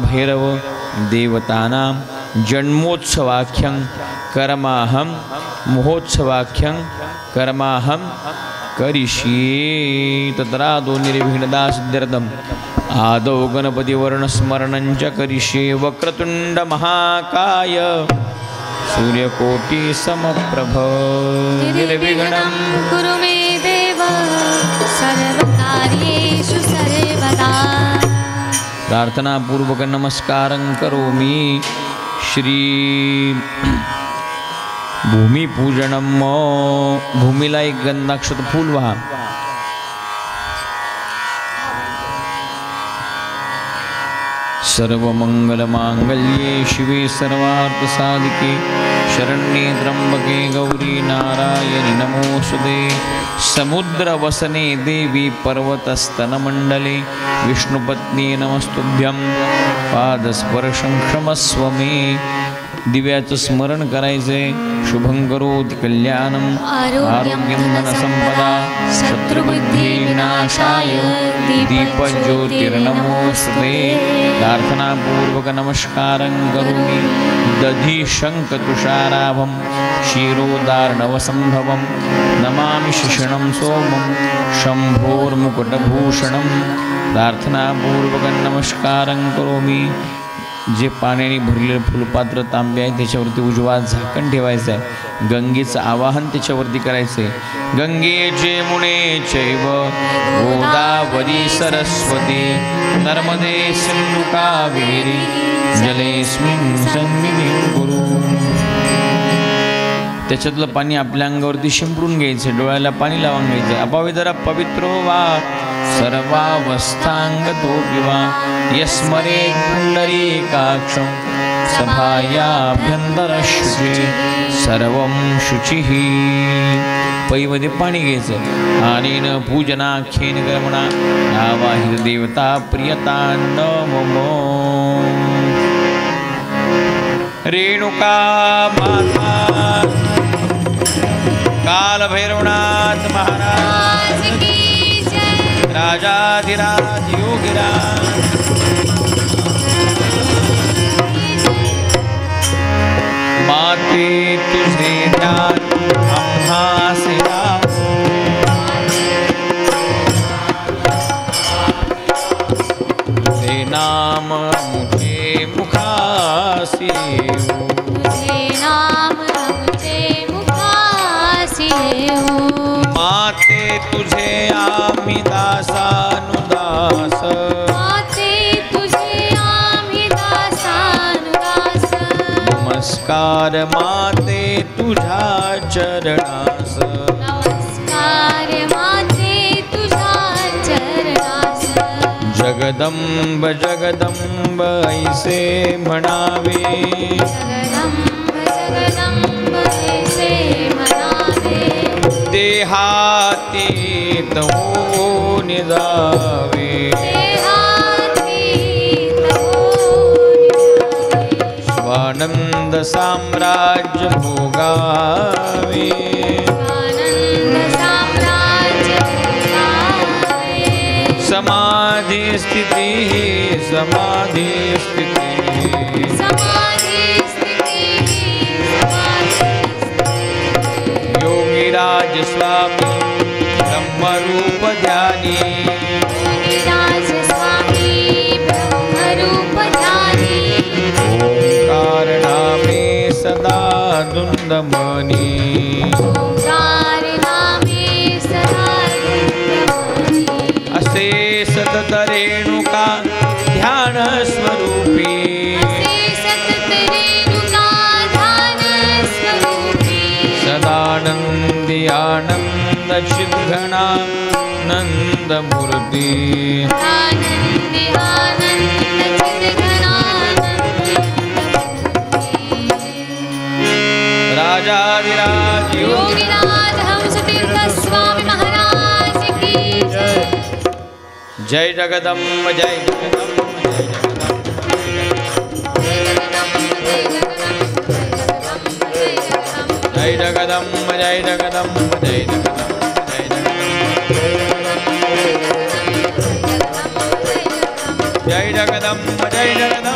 भैरव देवतानां जन्मोत्सवाख्यं कर्माहं महोत्सवाख्यं कर्माहं करिष्ये तत्रादो निर्विघ्नदासिद्ध्यर्थम् आदौ गणपतिवर्णस्मरणं च करिष्ये वक्रतुण्ड महाकाय सूर्यकोटि समप्रभ निर्विघ्नं कुरु मे देव सर्वकार्येषु सर्वदा। प्रार्थना पूर्वक नमस्कारं करोमि। श्री भूमिपूजनं भूमीला एक गंधाक्षत फूल वाहा। सर्वमंगलमांगल्ये शिवे सर्वार्थसाधिके शरण्ये त्र्यंबके गौरी नारायणि नमोस्तुते। समुद्रवसने देवी पर्वतस्तनमण्डले विष्णुपत्नी नमस्तुभ्यं पादस्पर्शं क्षमस्व मे। दिव्याचं स्मरण करायचे। शुभं करोति कल्याणं आरोग्यं धनसंपदा शत्रुबुद्धी विनाशाय दीपज्योतिर्नमोस्तुते। प्रार्थनापूर्वक नमस्कारं करोमि। दधि शङ्खतुषाराभं क्षीरोदार्णवसंभवं नमामि शिशनं सोमं शम्भोर्मुकुटभूषणं। प्रार्थनापूर्वक नमस्कारं करोमि। जे पाण्याने भरलेलं फुलपात्र तांबे आहे त्याच्यावरती उजवा झाकण ठेवायचं आहे। गंगेचं आवाहन त्याच्यावरती करायचं आहे। गंगेचे मुने चैव गोदावरी सरस्वती नर्मदे सिंधु कावेरी जलेस्मिन् सन्निधिं कुरु। त्याच्यातलं पाणी आपल्या अंगावरती शिंपडून घ्यायचं, डोळ्याला पाणी लावून घ्यायचं। अपवित्र पवित्रो वा सर्वावस्थांगतो विवा यस्मरे पुंडरीकाक्षं सभायाभ्यंतरशुचि सर्वं शुचिः। पैमध्ये पाणी घ्यायचं। अनेन पूजनाख्येन कर्मणा आवाहित देवता प्रियतान्नमो। रेणुका माता कालभैरवनाथ महाराज की जय। राजाधिराज योगीराज माते तुझे ध्यान आम्हासी लाभो। तुझे नाम मुझे मुखासी हो। तुझे नाम मुझे मुखासी हो। माते तुझे आम्ही दासानुदास। माते तुझे आम्ही दासानुदास। नमस्कार माते तुझ्या चरणास। नमस्कार माते तुझ्या चरणास। जगदंब जगदंब ऐसे म्हणावे। जगदंब जगदंब ऐसे म्हणावे। देहातीत होऊन जावे। देहातीत होऊन जावे। स्वानंद साम्राज्य भोगावे। आनंद साम्राज्य भोगावे। समाधी स्थिती समाधी स्थिती समाधी स्थिती समाधी स्थिती। योगीराज स्वामी ब्रह्मरूप ध्यानी। योगीराज स्वामी ब्रह्मरूप ध्यानी। ओंकार नामे सदा धुंदमनी। ओंकार नामे सदा धुंदमनी। असे सतत रेणुका ध्यान स्वरूपी। असे सतत रेणुका ध्यान स्वरूपी। सदानंदी आनंद चिद्घनानंद मूर्ती। आनंदी आनंद चिद्घनानंद मूर्ती। राजाधिराज योगीराज हंसतीर्थ स्वामी महाराज की जय। जय जगदम्ब जय जगदम्ब जय जगदम्ब जय जगदम्ब जय जगदम्ब जय जगदम्ब जय जगदम्ब जय जगदम्ब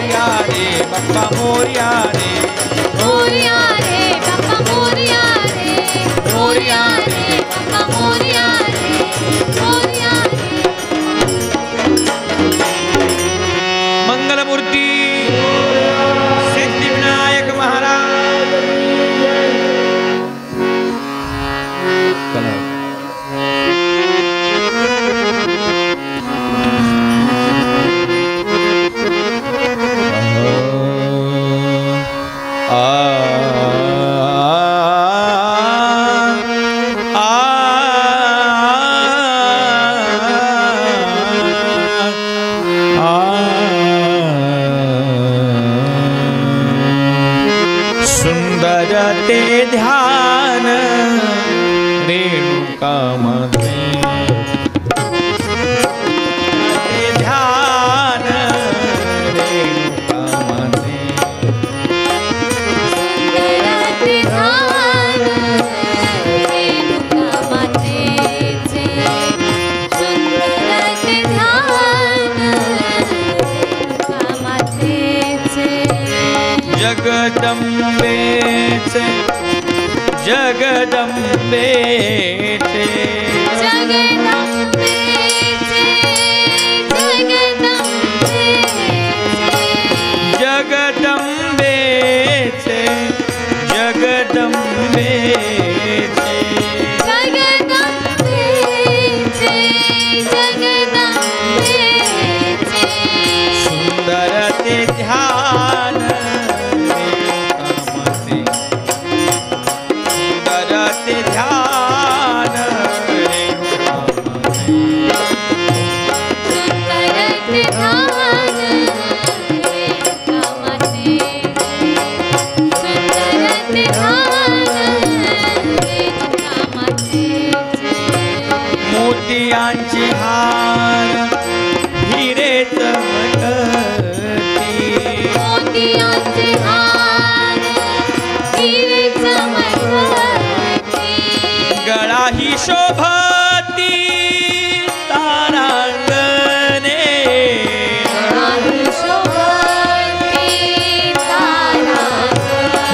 मोरया रे बाप्पा मोरया रे मोरया रे बाप्पा मोरया रे मोरया रे बाप्पा मोरया रे मोरया रे मंगलमूर्ती सिद्धिविनायक महाराज सुंदर ते ध्यान रेणुका मध्ये ते ध्यान रेणुका मध्ये सुंदरते ध्यान रेणुका मातेचे सुंदरते ध्यान रेणुका मातेचे जगदंबेचे जगदंबेचे जगदंबेचे जगदंबेचे जगदंबेचे जगदंबेचे जगदंबेचे जगदंबेचे सुंदर ते ध्यान सुंदरते ध्यान रेणुका मातेचे सुंदरते ध्यान रेणुका मातेचे मोतियांची हार हिरे चमकती मोतियांचे हार हिरे चमकती गळा ही शोभती तारांगणे राही शोभती तारांगणे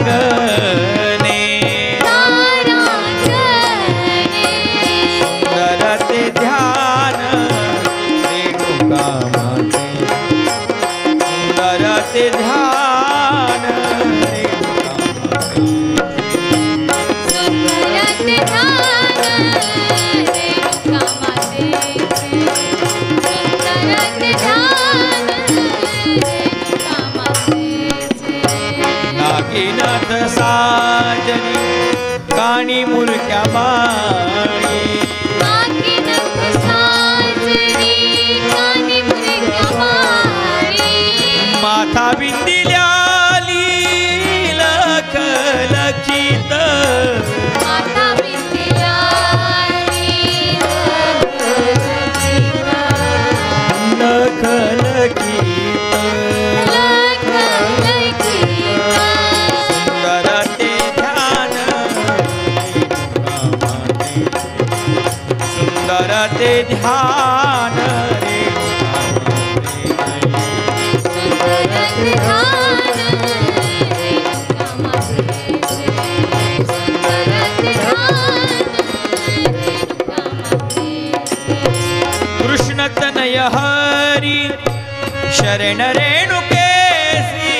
तारांगणे तारांगणे सुंदर ते ध्यान रेणुका माते सुंदर ते ध्यान रेणुका माते सुंदरते ध्यान रेणुका मातेचे सुंदरते ध्यान रेणुका मातेचे नागिनाथ साजनी काणी मुरक्या बाणी नागिनथ साजनी कानी मुरक्या माळी माथा बिंदिल्याली लख लखित माता विद्याली लख लखित सुंदर ते ध्यान रेणुका माते सुंदर ते ध्यान रेणुका माते कृष्ण तनय हरी शरण रेणुकेसी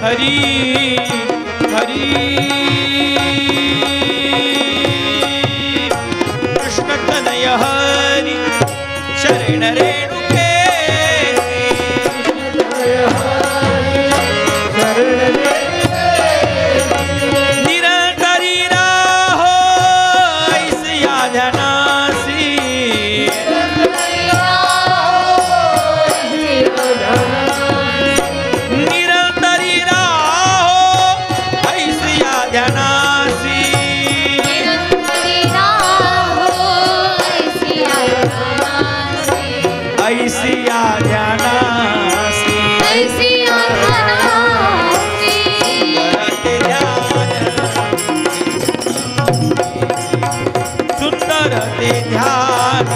हरी हरी कृष्ण तनय हरी शरण रेणुके निरंतरी राहो ऐसिया धनासी निरंतरी राहो ऐसिया धनासी ऐसिया ध्यानासी सुंदर ते ध्यान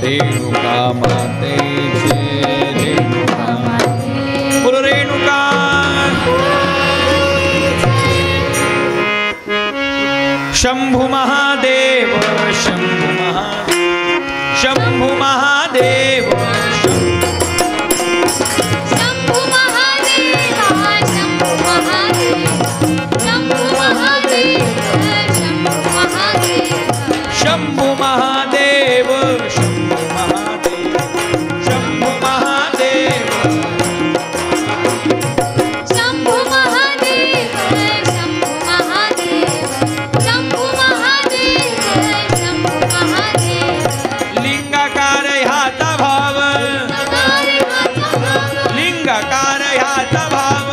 रेणुका माते रेणुका बोलो रेणुका शंभु महादेव शंभु महादेव शंभु महादेव शंभु महादेव शंभु महादेव शंभु महादेव शंभु महादेव शंभु महादेव शंभु महादेव शंभु महादेव शंभु महादेव शंभु महादेव शंभु महादेव शंभु महादेव लिंगाकार ह्याचा भाव लिंगाकार ह्याचा भाव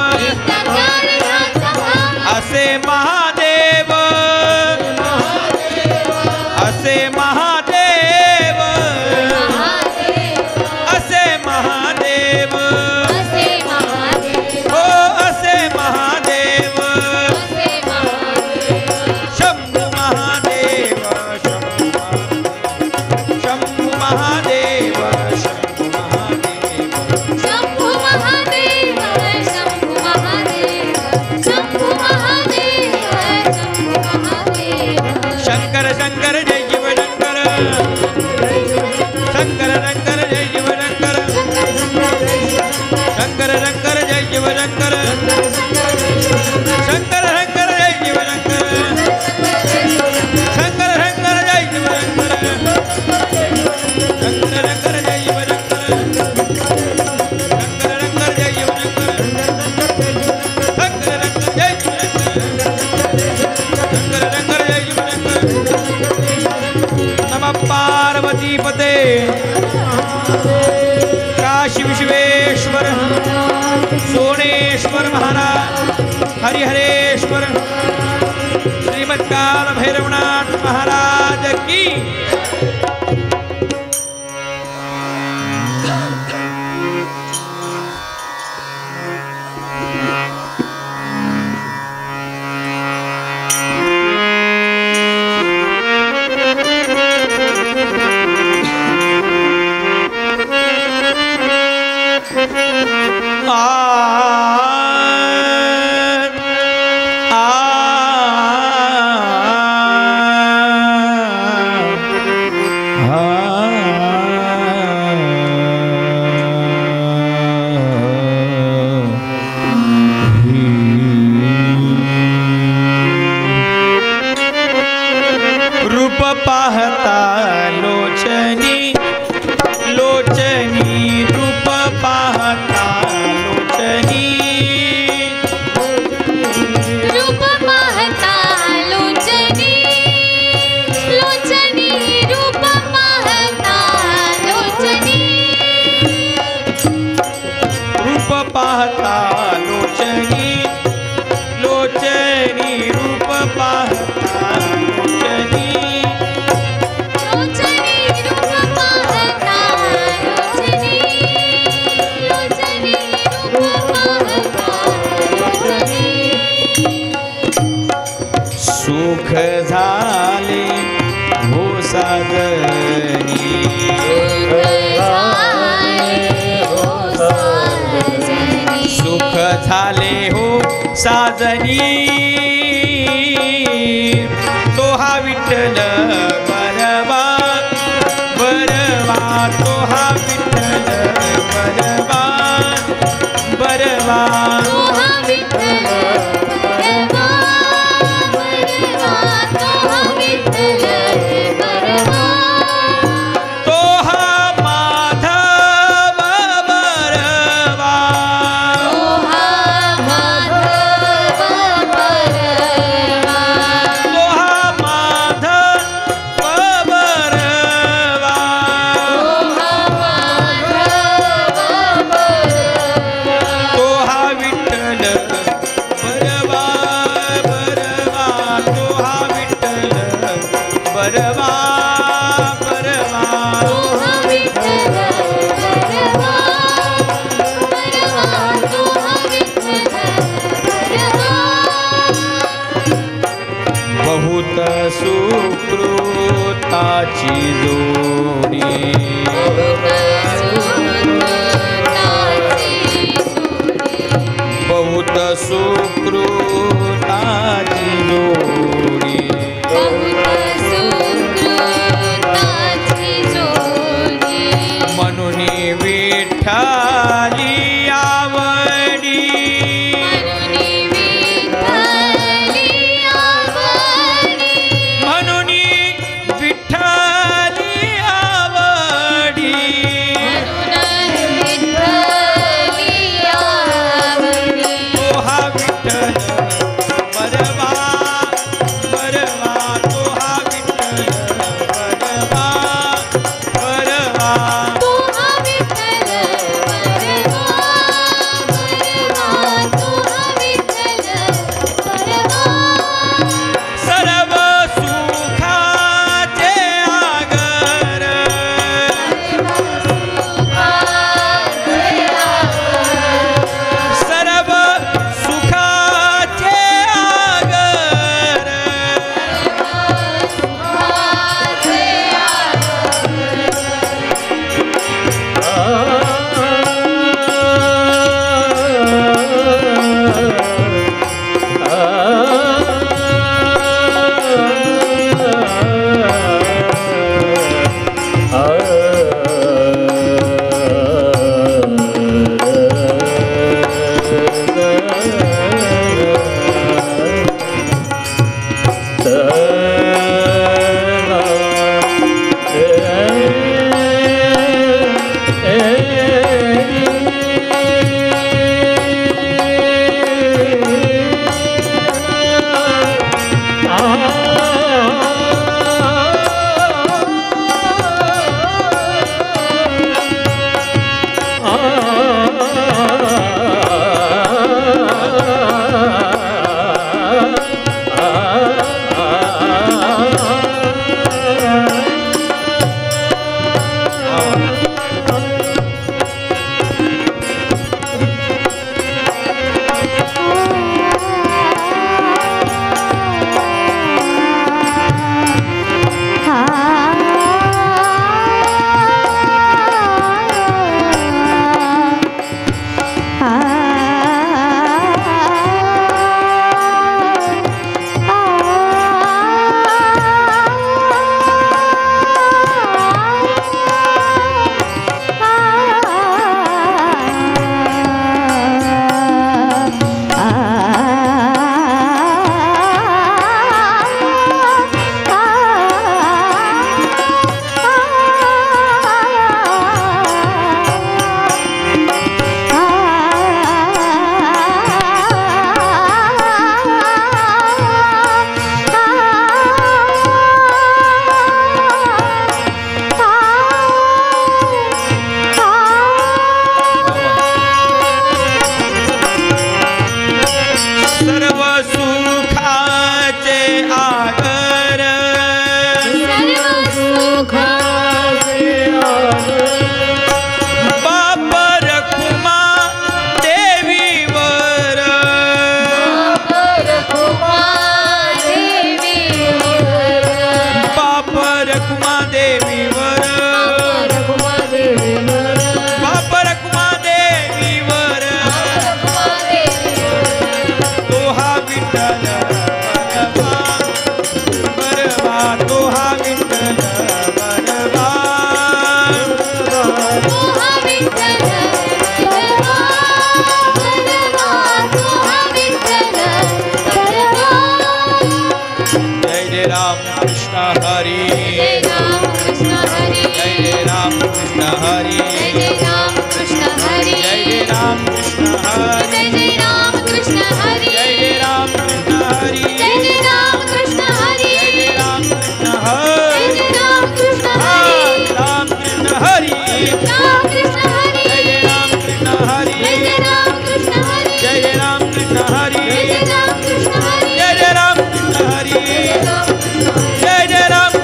असे महादेव असे महादेव असे महादेव हो असे महादेव शंभु महादेव शंभु महादेव शंभु महादेव शंभु महादेव शंभु महादेव शंभु महादेव शंभु महादेव शंकर शंकर जय शिव शंकर शंकर शंकर जय शिव शंकर शंकर शंकर जय शिव शंकर शंकर शंकर जय शिव शंकर शंकर शंकर जय शिव शंकर शंकर शंकर जय शिव शंकर शंकर शंकर जय शिव शंकर शंकर शंकर जय शिव शंकर शंकर जय शिव शंकर नमः पार्वती पते काशी विश्वेश्वर सोनेश्वर महाराज हरिहरेश्वर श्रीमत्काल भैरवनाथ महाराज की रूप पाहता लोचनी लोचनी रूप पाहता लोचनी रूप पाहता लोचनी लोचनी रूप पाहता लोचनी रूप पाहता लोचनी लोचनी रूप पाहता लोचनी लोचनी रूप पाहता लोचनी लोचनी रूप पाहता लोचनी सुख झाले हो साजनी सुख झाले हो साजनी विठ्ठल बरवा बरवा तो हा विठ्ठल बरवा बरवा तो हा माधव बरवा तो हा माधव बरवा तो हा विठ्ठल बरवा बरवा तो हा विठ्ठल बरवा बरवा बहुत सुकृताची जोडी बहुत सुकृताची जोडी म्हणून विठ्ठली आवडी म्हणून विठ्ठली आवडी तो हा विठ्ठल जय राम कृष्ण हरि जय राम कृष्ण हरि जय राम कृष्ण हरि जय राम कृष्ण हरि जय राम कृष्ण हरि जय राम कृष्ण हरि जय राम कृष्ण हरि जय राम कृष्ण हरि जय राम कृष्ण हरि जय राम कृष्ण हरि राम कृष्ण हरि राम कृष्ण हरि जय राम कृष्ण हरि जय राम कृष्ण हरि जय राम कृष्ण हरि जय राम कृष्ण हरि जय राम कृष्ण हरि जय राम कृष्ण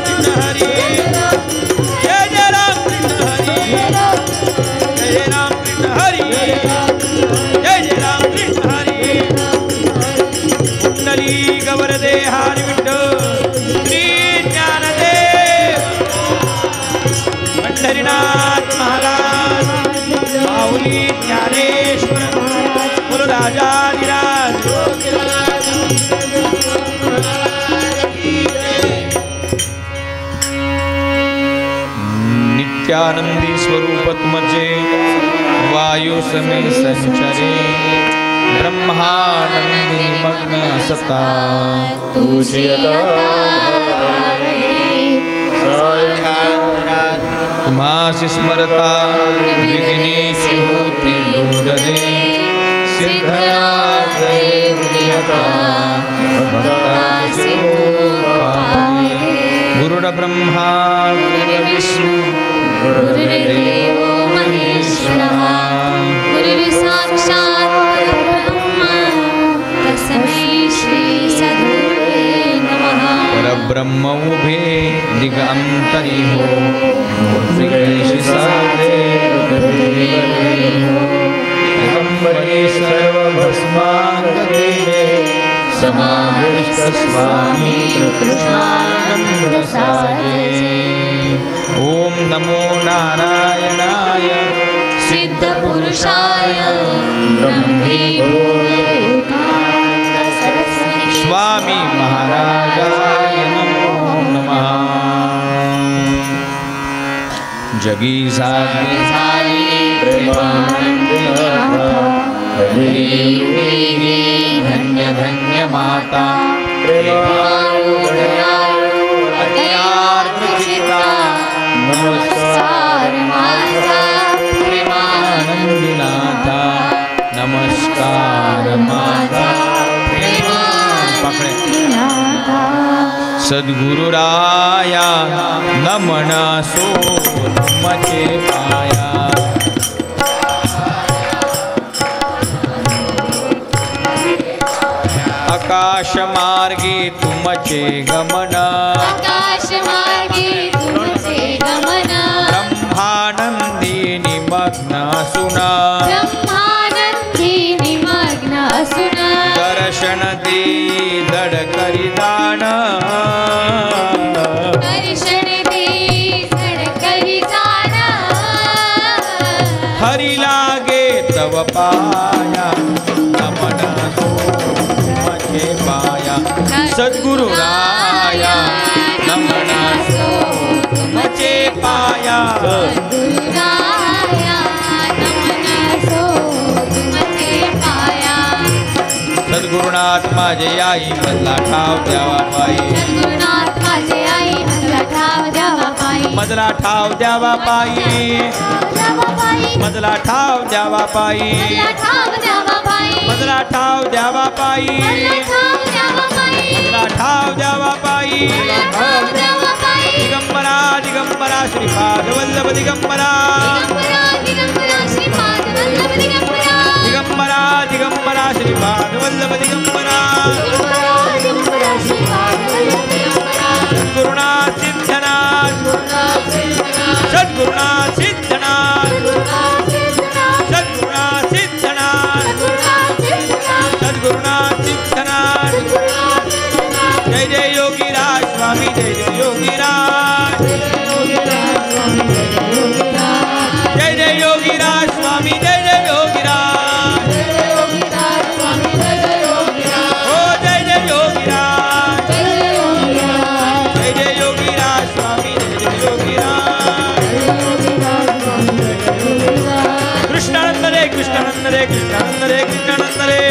हरि जय राम कृष्ण हरि जय राम कृष्ण हरि जय राम कृष्ण हरि कुंडली गवरदे हरि विठ्ठल श्री ज्ञानदेव पंढरीनाथ महाराज माऊली ज्ञानेश्वर गुरुराजाधिराज नित्यानंदी स्वरूप तुमचे वायु समे संचरे ब्रह्मानंदी मग्न सता तुझी तुम्हासी स्मरता विघ्नेषु होती दूरदे सिद्धरात्रे प्रियता भक्तासि पावने गुरुर्ब्रह्मा गुरुर्विष्णु गुरुर्देवो महेश्वरः गुरुर्साक्षात् परब्रह्म तस्मै श्री सद्गुरुवे नमः परब्रह्म उभे दिगंतरी हो श्रीकृष्ण साधे दिगंबरी सर्वभस्मांगते समाविष्ट स्वामी कृष्णानंद साजे ओम नमो नारायणाय सिद्ध पुरुषाय ब्रह्मे भूतनाथ सरस्वती स्वामी महाराजाय नमो नमः जगी साधे धन्य धन्य माता अत्यार्थिता नमस्कार माझा प्रेमानंदनाथा नमस्कार माझा प्रेमानंदनाथा सद्गुरुराया नमन सो तुमचे पाया आकाश मार्गे तुमचे गमन आकाश मार्गे तुमचे गमन ब्रह्मानंदी निमग्न सुना ब्रह्मानंदी निमग्न असुन दर्शन दे दड करिदान दर्शन दे सडकरी जाण हरि लागे तव पाया नमन सो तुमचे पाया सद्गुरु राया नमन सो तुमचे पाया गुरुराया नमन सो तुमचे पाया सद्गुरुनाथ माझे आई मधला ठाव द्यावा पायी सद्गुरुनाथ माझे आई मधला ठाव द्यावा पायी मधला ठाव द्यावा पायी द्यावा पायी मधला ठाव द्यावा पायी मधला ठाव द्यावा पायी मधला ठाव द्यावा पायी मधला ठाव द्यावा पायी मधला ठाव द्यावा पायी दिगंबरा दिगंबरा श्रीपाद वल्लभ दिगंबरा दिगंबरा श्रीपाद वल्लभ दिगंबरा दिगंबरा दिगंबरा श्रीपाद वल्लभ दिगंबरा दिगंबरा श्रीपाद वल्लभ दिगंबरा सद्गुरुनाथ सिद्धनाथ सद्गुरुनाथ सिद्धनाथ सद्गुरुनाथ सिद्धनाथ सद्गुरुनाथ सिद्धनाथ जय जय योगी राज स्वामी जय जय योगी राज जय जय योगी राज स्वामी जय जय योगी राज ओ जय जय योगी राज जय जय योगी राज स्वामी जय जय योगी राज कृष्णानंद रे कृष्णानंद रे कृष्णानंद रे कृष्णानंद रे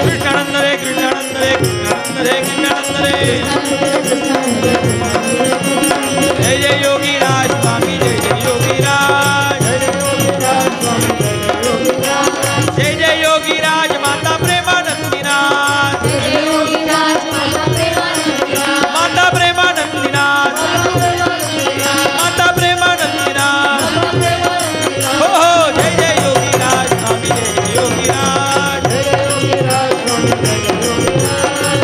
कृष्णानंद रे कृष्णानंद रे कृष्णानंद रे कृष्णानंद रे जय जय योगी राज स्वामी जय जय योगी राज जय जय योगी राज माता प्रेमानंदीनाथ माता प्रेमानंदीनाथ माता प्रेमानंदीनाथ हो हो जय जय योगी राज स्वामी जय जय योगी राज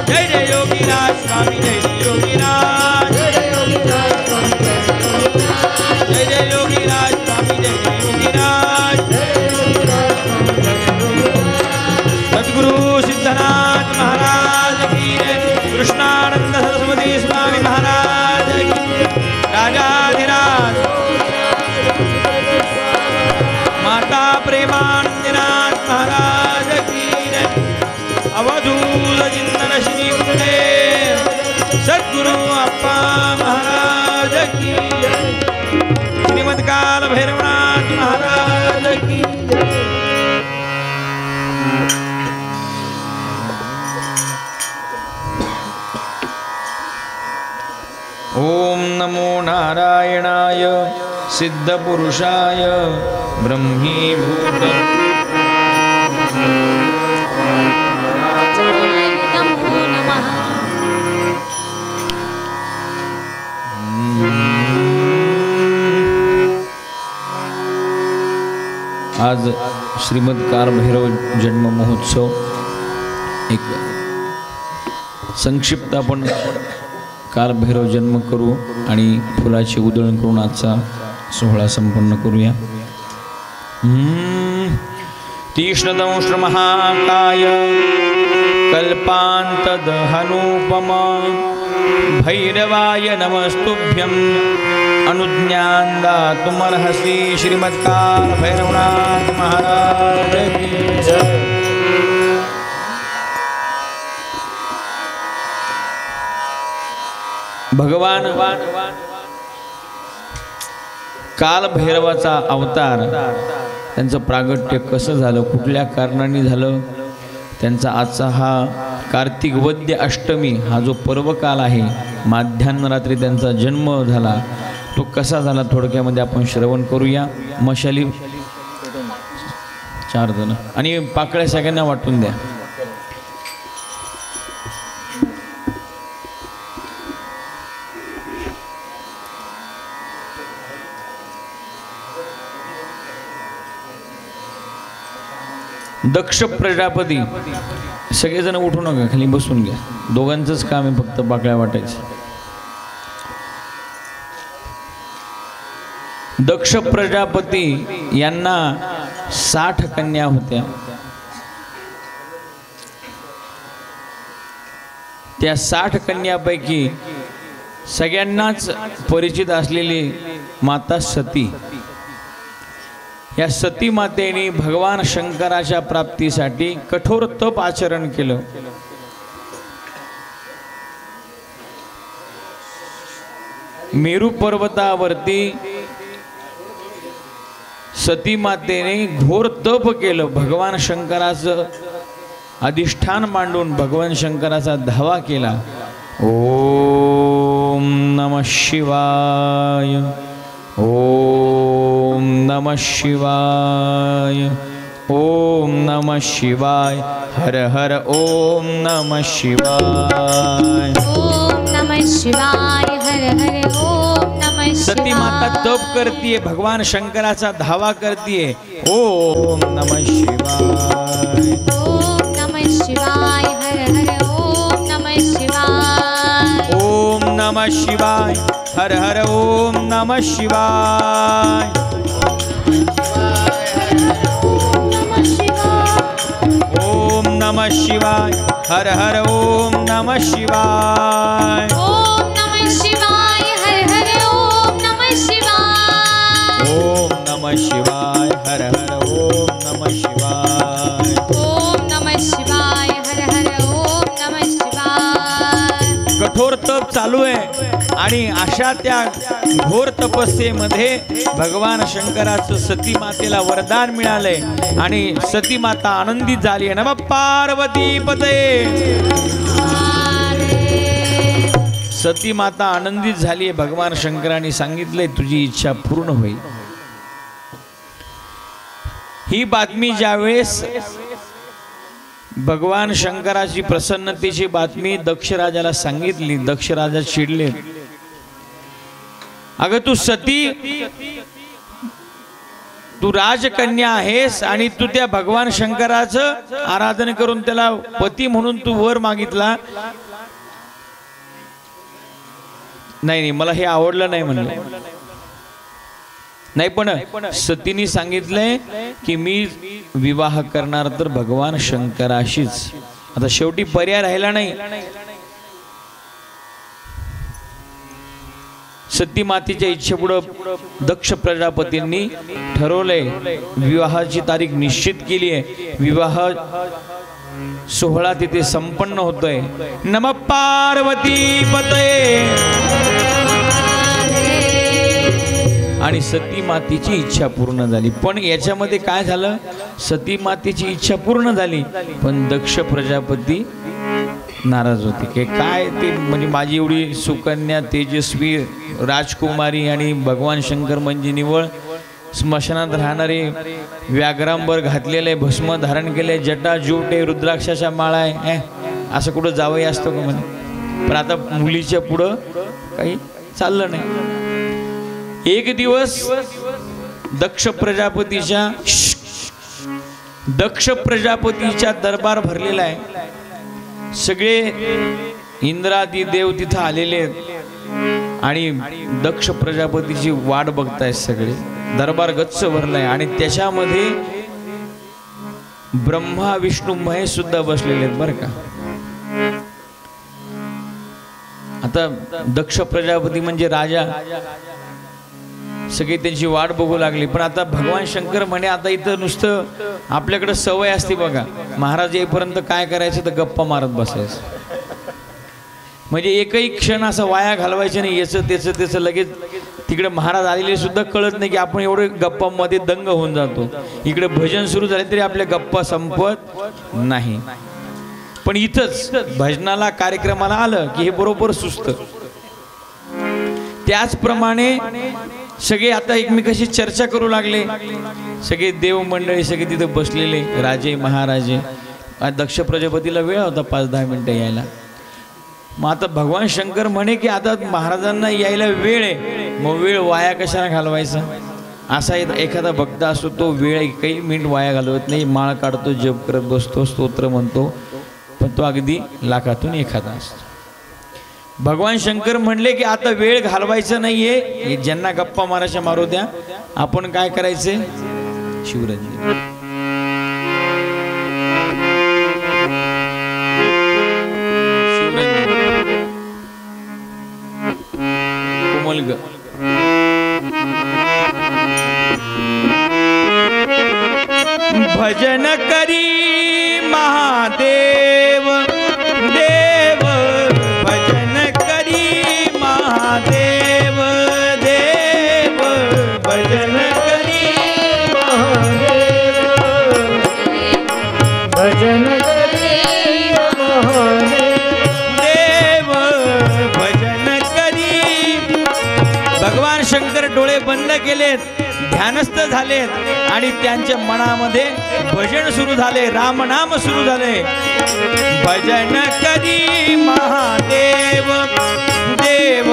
जय जय योगी राज स्वामी जय जय योगी राज जय जय योगी राज स्वामी जय जय योगी राज सद्गुरु सिद्धनाथ महाराज की जय कृष्णानंद सरस्वती स्वामी महाराज की राजाधिराज माता प्रेमानंदनाथ महाराज की जय अवधूत चिंतन श्री गुरुदेव सद्गुरु अप्पा महाराज की जय श्रीमद्काल भैरवनाथ महाराज की जय ओम नमो नारायणाय सिद्धपुरुषाय ब्रह्मीभूत नमो नमः आज श्रीमद कालभैरव जन्म महोत्सव एक संक्षिप्त आपण कालभैरव जन्म करू आणि फुलाची उधळण करून आजचा सोहळा संपन्न करूया. तीक्ष्णदंष्ट्र महाकाय कल्पान्तदहनूपम भैरवाय नमस्तुभ्यं अनुज्ञां दातुमर्हसि श्रीमत्काल भैरवनाथ महाराज की जय. भगवान कालभैरवाचा अवतार त्यांचं प्रागट्य कसं झालं, कुठल्या कारणाने झालं, त्यांचा आजचा हा कार्तिक वद्य अष्टमी हा जो पर्वकाल आहे, माध्यान्ह रात्री त्यांचा जन्म झाला, तो कसा झाला थोडक्यामध्ये आपण श्रवण करूया. मशाली 4 जण आणि पाकळ्या सगळ्यांना वाटून द्या. दक्ष प्रजापती सगळेजण उठू नका, खाली बसून घ्या. दोघांचंच काम आहे फक्त पाकळ्या वाटायचं. दक्ष प्रजापती यांना 60 कन्या होत्या. त्या 60 कन्यापैकी सगळ्यांनाच परिचित असलेली माता सती, या सती मातेने भगवान शंकराच्या प्राप्तीसाठी कठोर तप आचरण केलं. मेरू पर्वतावरती सती मातेने घोर तप केलं. भगवान शंकराचं अधिष्ठान मांडून भगवान शंकराचा धावा केला. ओम नमः शिवाय, ओम नमः शिवाय, ओम नमः शिवाय, हर हर ओम नमः शिवाय. ओम नमः शिवाय, हर हर ओम नमः शिवाय. सती माता तप करतीये, भगवान शंकराचा धावा करतीये. ओम नमः शिवाय, ओम नमः शिवाय, हर हर ओम नमः शिवाय. ओम नमः शिवाय, हर हर ओम नमः शिवाय. ओम नमः शिवाय, हर हर ओम नमः शिवाय. ओम नमः शिवाय, हर हर ओम नमः शिवाय. ओम नमः शिवाय, हर हर ओम नमः शिवाय. ओम नमः शिवाय, हर हर ओम नमः शिवाय. कठोर तप चालू आहे आणि अशा त्या घोर तपस्येमध्ये भगवान शंकराचं सती मातेला वरदान मिळालंय आणि सती माता आनंदित झाली आहे. नमः पार्वती पते. सती माता आनंदित झाली आहे. भगवान शंकरांनी सांगितलंय तुझी इच्छा पूर्ण होईल. ही बातमी ज्यावेळेस भगवान शंकराची प्रसन्नतेची बातमी दक्ष राजाला सांगितली, दक्ष राजा चिडले. अगं तू सती, तू राजकन्या आहेस आणि तू त्या भगवान शंकराचं आराधन करून त्याला पती म्हणून तू वर मागितला. नाही मला हे आवडलं नाही म्हणलं. नाही पण सतीने सांगितलंय की मी विवाह करणार तर भगवान शंकराशीच. आता शेवटी पर्याय राहिला नाही. सती मातेच्या इच्छेपुढं दक्ष प्रजापतींनी ठरवलंय, विवाहाची तारीख निश्चित केली आहे. विवाह सोहळा तिथे संपन्न होतोय. नमः पार्वती पतये. आणि सती मातेची इच्छा पूर्ण झाली. पण याच्यामध्ये काय झालं, सती मातेची इच्छा पूर्ण झाली पण दक्ष प्रजापती नाराज होते की काय ते, म्हणजे माझी एवढी सुकन्या तेजस्वी राजकुमारी आणि भगवान शंकर म्हणजे निवळ स्मशानात राहणारे, व्याघ्रांबर घातलेले, भस्म धारण केले, जटा जोटे, रुद्राक्षाच्या माळा आहे, असं कुठं जावंही असतं का म्हणे. पण आता मुलीच्या पुढं काही चाललं नाही. एक दिवस दक्ष प्रजापतीच्या दरबार भरलेला आहे. सगळे इंद्रादी देव तिथं आलेले आहेत आणि दक्ष प्रजापतीची वाट बघतायत सगळे. दरबार गच्च भरलाय आणि त्याच्यामध्ये ब्रह्मा विष्णू महेश सुद्धा बसलेले आहेत बरं का. आता दक्ष प्रजापती म्हणजे राजा, सगळी त्यांची वाट बघू लागली. पण आता भगवान शंकर म्हणे आता इथं नुसतं आपल्याकडे सवय असते बघा, महाराज येईपर्यंत काय करायचं तर गप्पा मारत बसायचं. म्हणजे एकही क्षण असं वाया घालवायचं नाही. याचं त्याचं लगेच तिकडे महाराज आलेले सुद्धा कळत नाही की आपण एवढे गप्पामध्ये दंग होऊन जातो. इकडे भजन सुरू झाले तरी आपल्या गप्पा संपत नाही. पण इथंच भजनाला कार्यक्रमाला आलं की हे बरोबर सुचतं. त्याचप्रमाणे सगळे आता एकमेकाशी चर्चा करू लागले. सगळे देव मंडळी सगळे तिथे बसलेले, राजे महाराजे. दक्ष प्रजापतीला वेळ होता 5-10 मिनिटं यायला. मग आता भगवान शंकर म्हणे की आता महाराजांना यायला वेळ आहे, मग वेळ वाया कशाला घालवायचा. असा एखादा भक्त असतो तो वेळ एकही मिनिट वाया घालवत नाही. माळ काढतो, जप करत बसतो, स्तोत्र म्हणतो, पण तो अगदी लाखातून एखादा असतो. भगवान शंकर म्हणले की आता वेळ घालवायचा नाहीये, ज्यांना गप्पा मारायच्या मारू द्या. आपण काय करायचे, शिवरंजन कोमलग भजन करी महादेव देव, भजन करी महादेव देव, भजन करी महादेव, भजन करी महादेव देव, भजन करी. भगवान शंकर डोळे बंद केलेत, ध्यानस्थ झालेत आणि त्यांच्या मनामध्ये भजन सुरू झाले, रामनाम सुरू झाले. भजन करी महादेव देव,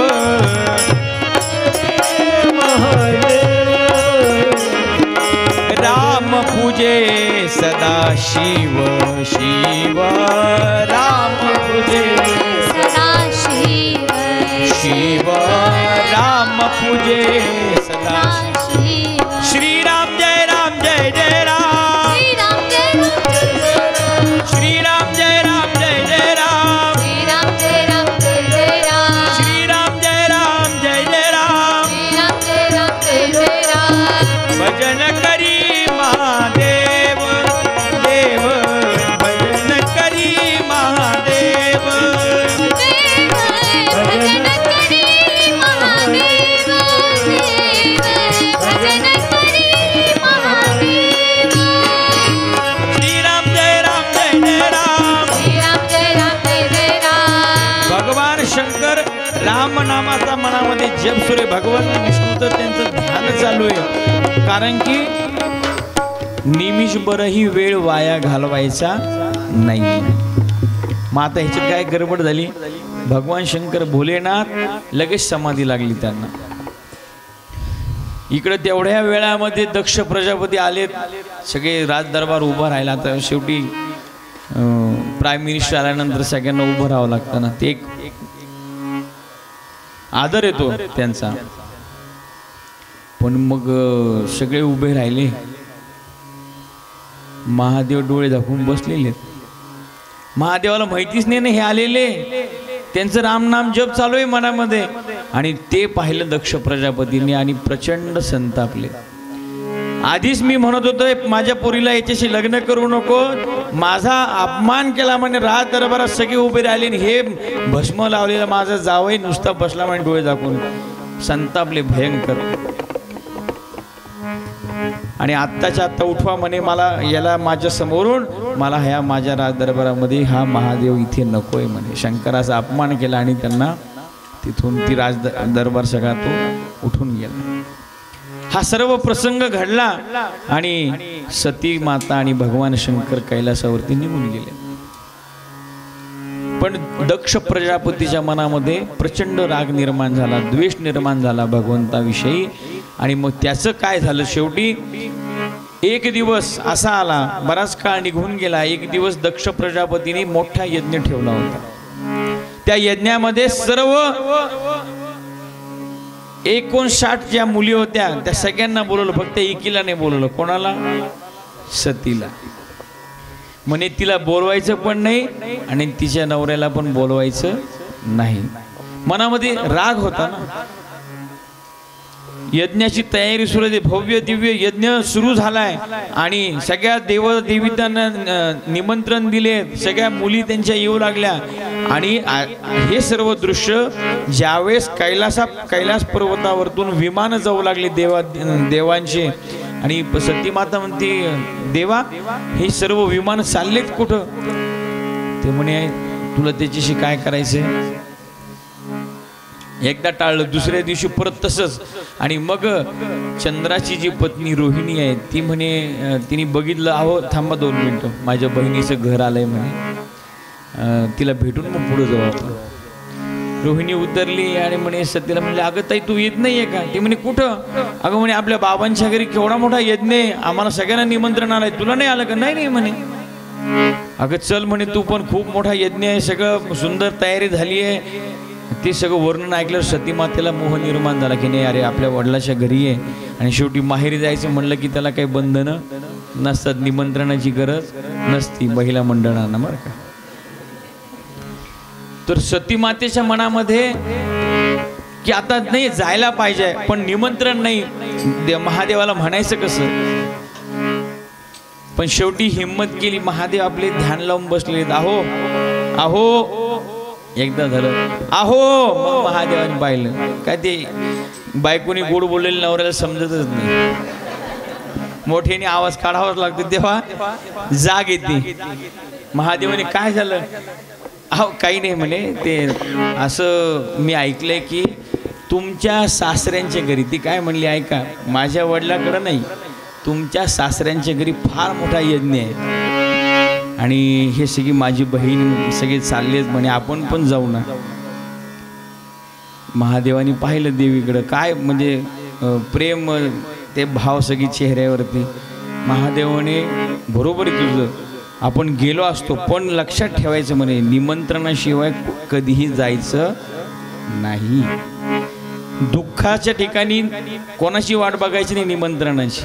राम पूजे सदा शिव शिव, राम पूजे सदा शिव शिव, राम पूजे सदा शिव. श्री राम जय राम जय जय राम, श्री राम जय राम जय जय राम, श्री राम जय राम जय जय राम, श्री राम जय राम जय जय राम, श्री राम जय राम जय जय राम, श्री राम जय राम जय जय राम. भजन करी महादेव देव, भजन करी रामनामाचा मनामध्ये जप सुरू आहे. भगवान विष्णूचं त्यांचं ध्यान चालू आहे. कारण की निमिषभरही वेळ वाया घालवायचा नाही. मग आता ह्याच्यात काय गडबड झाली, भगवान शंकर भोलेनाथ लगेच समाधी लागली त्यांना. इकडे तेवढ्या वेळामध्ये दक्ष प्रजापती आलेत, सगळे राजदरबार उभा राहिला. आता शेवटी प्राईम मिनिस्टर आल्यानंतर सगळ्यांना उभं राहावं लागतं ना, ते एक आदर येतो त्यांचा. पण मग सगळे उभे राहिले. महादेव डोळे दाखवून बसलेले. महादेवाला माहितीच नाही ना हे आलेले, त्यांचं रामनाम जप चालू आहे मनामध्ये. आणि ते पाहिलं दक्ष प्रजापतीने आणि प्रचंड संतापले. आधीच मी म्हणत होतो माझ्या पोरीला याच्याशी लग्न करू नको, माझा अपमान केला म्हणे, राज दरबारात सगळे उभे राहिले, हे भस्म लावलेला माझा जावई नुसता बसला म्हणे डोळे दाखवून. संतापले भयंकर. आणि आत्ताच्या आत्ता उठवा म्हणे, मला याला माझ्या समोरून, मला ह्या माझ्या राज दरबारामध्ये हा महादेव इथे नकोय म्हणे. शंकराचा अपमान केला आणि त्यांना तिथून ती राज दरबार सगळा तो उठून गेला. हा सर्व प्रसंग घडला आणि सती माता आणि भगवान शंकर कैलासावरती निघून गेले. पण दक्ष प्रजापतीच्या मनामध्ये प्रचंड राग निर्माण झाला, द्वेष निर्माण झाला भगवंताविषयी. आणि मग त्याचं काय झालं, शेवटी एक दिवस असा आला, बराच काळ निघून गेला. एक दिवस दक्ष प्रजापतीने मोठा यज्ञ ठेवला होता. त्या यज्ञामध्ये सर्व 59 ज्या मुली होत्या त्या सगळ्यांना बोलवलं, फक्त एकीला नाही बोलवलं. कोणाला? सतीला. म्हणे तिला बोलवायचं पण नाही आणि तिच्या नवऱ्याला पण बोलवायचं नाही. मनामध्ये राग होता ना. यज्ञाची तयारी सुरू आहे, भव्य दिव्य यज्ञ सुरू झालाय आणि सगळ्या देवदेवतांना निमंत्रण दिले, सगळ्या मुली त्यांच्या येऊ लागल्या. आणि हे सर्व दृश्य ज्यावेळेस कैलास पर्वतावरतून विमान जाऊ लागले देवांचे. आणि सती माता म्हणते, देवा हे सर्व विमान चाललेत कुठं? ते म्हणे, तुला त्याच्याशी काय करायचंय? एकदा टाळलं, दुसऱ्या दिवशी परत तसंच. आणि मग चंद्राची जी पत्नी रोहिणी आहे ती म्हणे, तिने बघितलं, अहो थांबा 2 मिनिटं, माझ्या बहिणीचं घर आलंय म्हणे, तिला भेटून मग पुढे जाऊ आपण. रोहिणी उतरली आणि म्हणे सतीला म्हणले, अगं ताई तू येत नाहीये का? ती म्हणे, कुठं? अगं म्हणे, आपल्या बाबांच्या घरी केवढा मोठा यज्ञ आहे, आम्हाला सगळ्यांना निमंत्रण आलंय, तुला नाही आलं का? नाही म्हणे. अगं चल म्हणे, तू पण, खूप मोठा यज्ञ आहे, सगळं सुंदर तयारी झाली आहे. ते सगळं वर्णन ऐकल्यावर सती मातेला मोह निर्माण झाला की नाही, अरे आपल्या वडिलाच्या घरी आहे आणि शेवटी माहेरी जायचं म्हणलं की त्याला काही बंधनं नसतात, निमंत्रणाची गरज नसती महिला मंडळांना, बरं का. तर सती मातेच्या मनामध्ये की आता नाही जायला पाहिजे, पण निमंत्रण नाही, महादेवाला म्हणायचं कसं? पण शेवटी हिम्मत केली. महादेव आपले ध्यान लावून बसले. अहो अहो एकदा झालं, अहो. मग महादेवाने पाहिलं, काय ते बायकोनी गोड बोललेलं नवऱ्याला समजतच नाही, मोठ्याने आवाज काढावाच लागतो, तेव्हा जाग येते. महादेवाने, काय झालं? अहो काही नाही म्हणे, ते असं मी ऐकलंय की तुमच्या सासऱ्यांच्या घरी, ती काय म्हणली ऐका, माझ्या वडिलाकडं नाही, तुमच्या सासऱ्यांच्या घरी फार मोठा यज्ञ आहे आणि हे सगळी माझी बहीण सगळे चाललेत म्हणे, आपण पण जाऊ ना. महादेवानी पाहिलं देवीकडं, काय म्हणजे प्रेम, ते भाव सगळी चेहऱ्यावरती. महादेवाने, बरोबर आहे तुझं, आपण गेलो असतो, पण लक्षात ठेवायचं म्हणे, निमंत्रणाशिवाय कधीही जायचं नाही. दुःखाच्या ठिकाणी कोणाची वाट बघायची नाही निमंत्रणाची,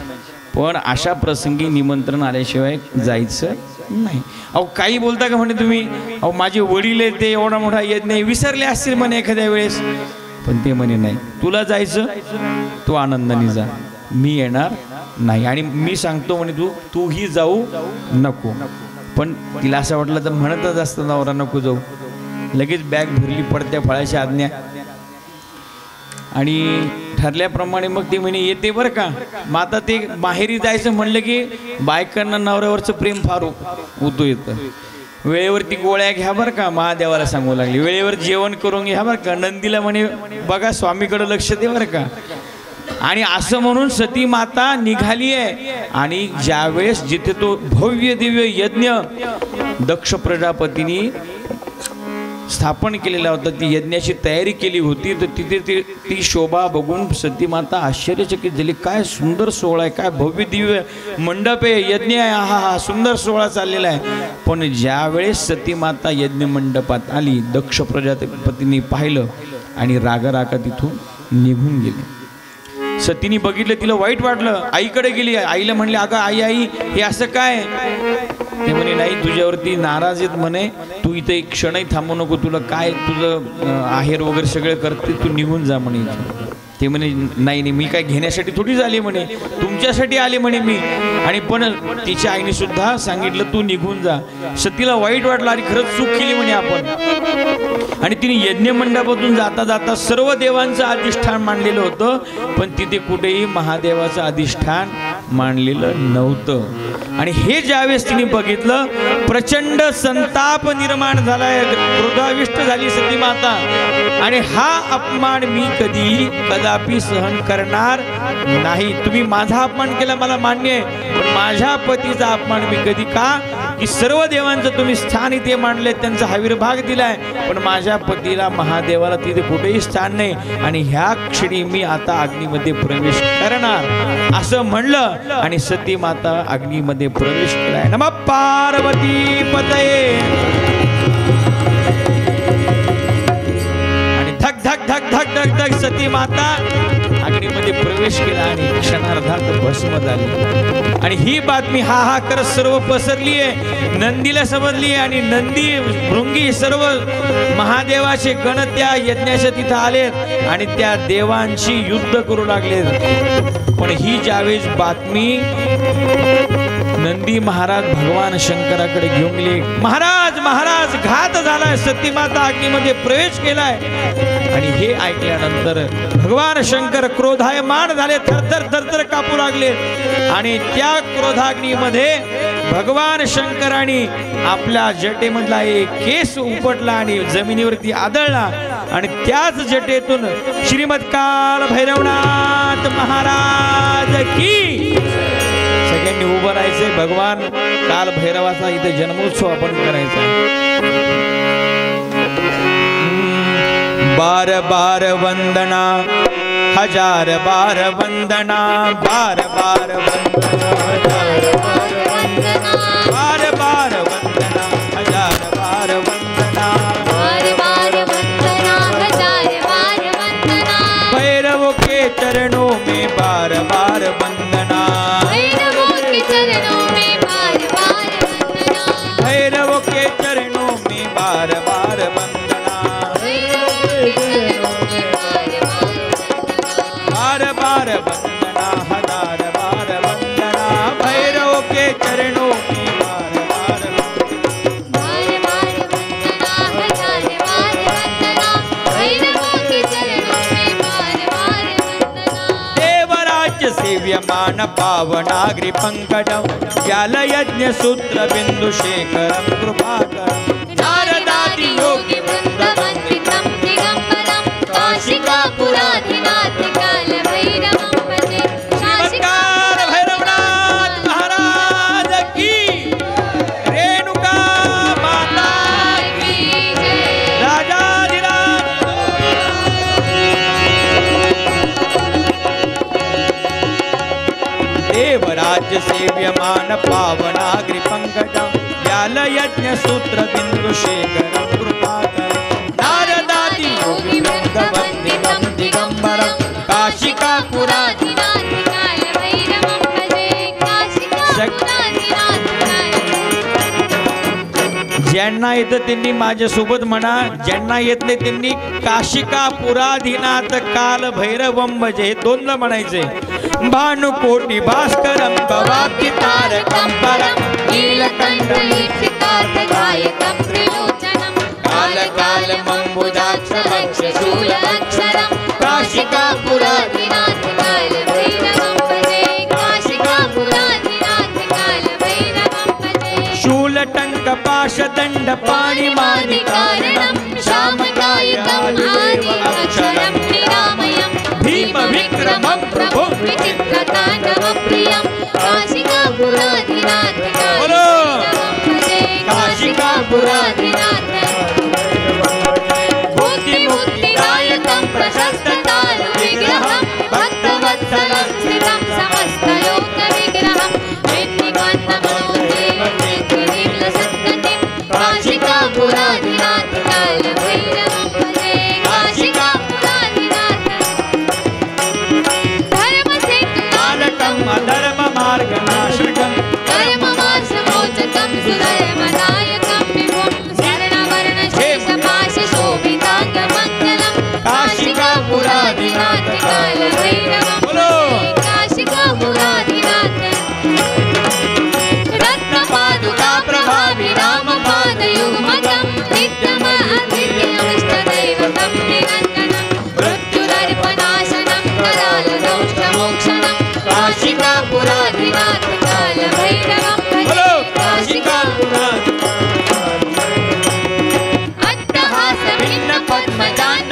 पण अशा प्रसंगी निमंत्रण आल्याशिवाय जायचं नाही. अहो काही बोलता का म्हणे तुम्ही? अहो माझे वडील आहे, ते एवढा मोठा यज्ञ विसरले असतील म्हणे एखाद्या वेळेस. पण ते म्हणे नाही, तुला जायचं तू आनंदाने जा, मी येणार नाही. आणि मी सांगतो म्हणे तूही जाऊ नको. पण तिला असं वाटलं तर म्हणतच असतं नवरा नको जाऊ. लगेच बॅग भरली, पडत्या फळाची आज्ञा. आणि ठरल्याप्रमाणे मग ते म्हणे येते बरं का. मग आता ते माहेरी जायचं म्हणलं की बायकांना नवऱ्यावरचं प्रेम फार उतू येतं. वेळेवरती गोळ्या घ्या बरं का, महादेवाला सांगू लागली. वेळेवर जेवण करून घ्या बरं का. नंदीला म्हणे बघा स्वामीकडे लक्ष दे बरं का. आणि असं म्हणून सती माता निघाली आहे. आणि ज्यावेळेस जिथे तो भव्य दिव्य यज्ञ दक्ष प्रजापतीने स्थापन केलेला होता, ती यज्ञाची तयारी केली होती, तर तिथे ती शोभा बघून सती माता आश्चर्यचकित झाली. काय सुंदर सोहळा आहे, काय भव्य दिव्य मंडप आहे, यज्ञ आहे, हा हा सुंदर सोहळा चाललेला आहे. पण ज्यावेळेस सती माता यज्ञ मंडपात आली, दक्ष प्रजापतींनी पाहिलं आणि रागारागा तिथून निघून गेले. सतीने बघितलं, तिला वाईट वाटलं. आईकडे गेली. आईला म्हणले अगं आई आई हे असं काय. ते म्हणे नाही तुझ्यावरती नाराज आहेत म्हणे, तू इथे एक क्षणही थांबू नको, तुला काय तुझं आहेर वगैरे सगळं करते, तू निघून जा म्हणे. ते म्हणे नाही नाही मी काय घेण्यासाठी थोडीच आले म्हणे, तुमच्यासाठी आले म्हणे मी. आणि पण तिच्या आईने सुद्धा सांगितलं तू निघून जा. सतीला वाईट वाटलं, आणि खरंच चूक केली म्हणे आपण. आणि तिने यज्ञ मंडपातून जाता जाता सर्व देवांचं अधिष्ठान मांडलेलं होतं, पण तिथे कुठेही महादेवाचं अधिष्ठान मांडलेलं नव्हतं. आणि हे ज्यावेळेस तिने बघितलं, प्रचंड संताप निर्माण झालाय, क्रोधाविष्ट झाली सती माता. आणि हा अपमान मी कदापि सहन करणार नाही. तुम्ही माझा अपमान केला मला मान्य आहे, पण माझ्या पतीचा अपमान मी कधी का, की सर्व देवांचं तुम्ही स्थान इथे मांडले, त्यांचा आविर्भाग दिलाय, पण माझ्या पतीला महादेवाला तिथे कुठेही स्थान नाही. आणि ह्या क्षणी मी आता अग्नीमध्ये प्रवेश करणार असं म्हणलं, आणि सती माता अग्नीमध्ये प्रवेश केलाय. नमः पार्वती पतये. आणि धक धक धक धक धक धक सती माता अग्नीमध्ये प्रवेश केला आणि क्षणार्धात भस्म झाली. आणि ही बातमी हा हा करत सर्व पसरली आहे, नंदीला समजली आहे. आणि नंदी भृंगी सर्व महादेवाचे गण त्या यज्ञाच्या तिथं आलेत आणि त्या देवांशी युद्ध करू लागलेत. पण ही ज्यावेळेस बातमी नंदी महाराज भगवान शंकराकडे घेऊन गेले. महाराज महाराज घात झालाय, सती माता अग्नीमध्ये प्रवेश केलाय. आणि हे ऐकल्यानंतर भगवान शंकर क्रोधायमान झाले, थरथर थरथर कापू लागले. आणि त्या क्रोधाग्नीमध्ये भगवान शंकराने आपल्या जटेमधला एक केस उपटला आणि जमिनीवरती आदळला. आणि त्याच जटेतून श्रीमद काल भैरवनाथ महाराज की. सगळ्यांनी उभं राहायचंय. भगवान काल भैरवाचा इथे जन्मोत्सव आपण करायचा. बार बार वंदना, हजार बार वंदना, बार बार वंदना, हजार बार वंदना, बार बार वंदना, हजार बार वंदना, बार बार वंदना, हजार बार वंदना. भैरव के चरणों में बार बार वंदना, भैरव के चरणों में बार बार वंदना, भैरव के चरणों में बार बार वंदना, बार बार वंदना, हजार बार वंदना, भैरव के चरणों में बार बार वंदना, बार बार वंदना, हजार बार वंदना, भैरव के चरणों में बार बार वंदना. देवराज्य सेव्यमान पावनाग्रि पंकजं ज्ञान यज्ञ सूत्र बिंदु शेखरं कृपाकरं नारदादि योगी वृंद वंदितं दिगंबरं काशिकापुराधिनाथ काल भैरवं भजे. काल भैरवनाथ महाराज की, रेणुका माता की जय. राजाधिराज देवराज्य सेव्यमान पावनाग्रि पंकजं ज्ञान यज्ञ सूत्र बिंदु शेखरं कृपाकरं नारदादि योगी वृंद वंदितं दिगंबरं काशिकापुराधिनाथ काल भैरवं भजे. काशिकापुराधिनाथ काल. ज्यांना येतं त्यांनी माझ्यासोबत म्हणा, ज्यांना येत नाही त्यांनी काशिकापुराधिनाथ काल भैरवं भजे. हे दोनदा म्हणायचे. भानुकोटि भास्करं भवाब्धि तारकं परं नीलकण्ठलीप्सितार्थदायकं त्रिलोचनं कालकालमम्बुजाक्ष वक्षशूलअक्षरं काशिकापुराधिनाथ काल भैरवं भजे. काशिकापुराधिनाथ काल भैरवं भजे. शूलटङ्कपाश पाशदंड पाणिमानि कारणं श्यामकायिकम् आदिअक्षरं निरामयं भीम विक्रमं प्रभुं विचित्रताण्डवप्रियं काशिकापुराधिनाथ काशिकापुराधिनाथ बुद्धिमुक्तिदायकं प्रशस्तकालविग्रहं भक्तवत्सलं स्थितं समस्तलोकविग्रहं वृत्तिकान्तमनोदेवसत्कतिं काशिकापुराधिनाथ कालभैरवं भजे काशिकापुराधिनाथ धर्मसेतुपालकं अधर्ममार्गनाशकं कर्ममार्गमोचकं सुधर्मदायकं विभुं स्वर्णवर्णशेषपाशशोभिताङ्गमङ्गलं काशिकापुराधिनाथ कालभैरवं भजे काशिकापुराधिनाथ रत्नपादुका प्रभाविरामपादयुग्मकं नित्यमधिष्टदैवतं निरञ्जनं मृत्युदर्पनाशनं करालदंष्टमोक्षणं काशिकापुराधिनाथ कालभैरवं भजे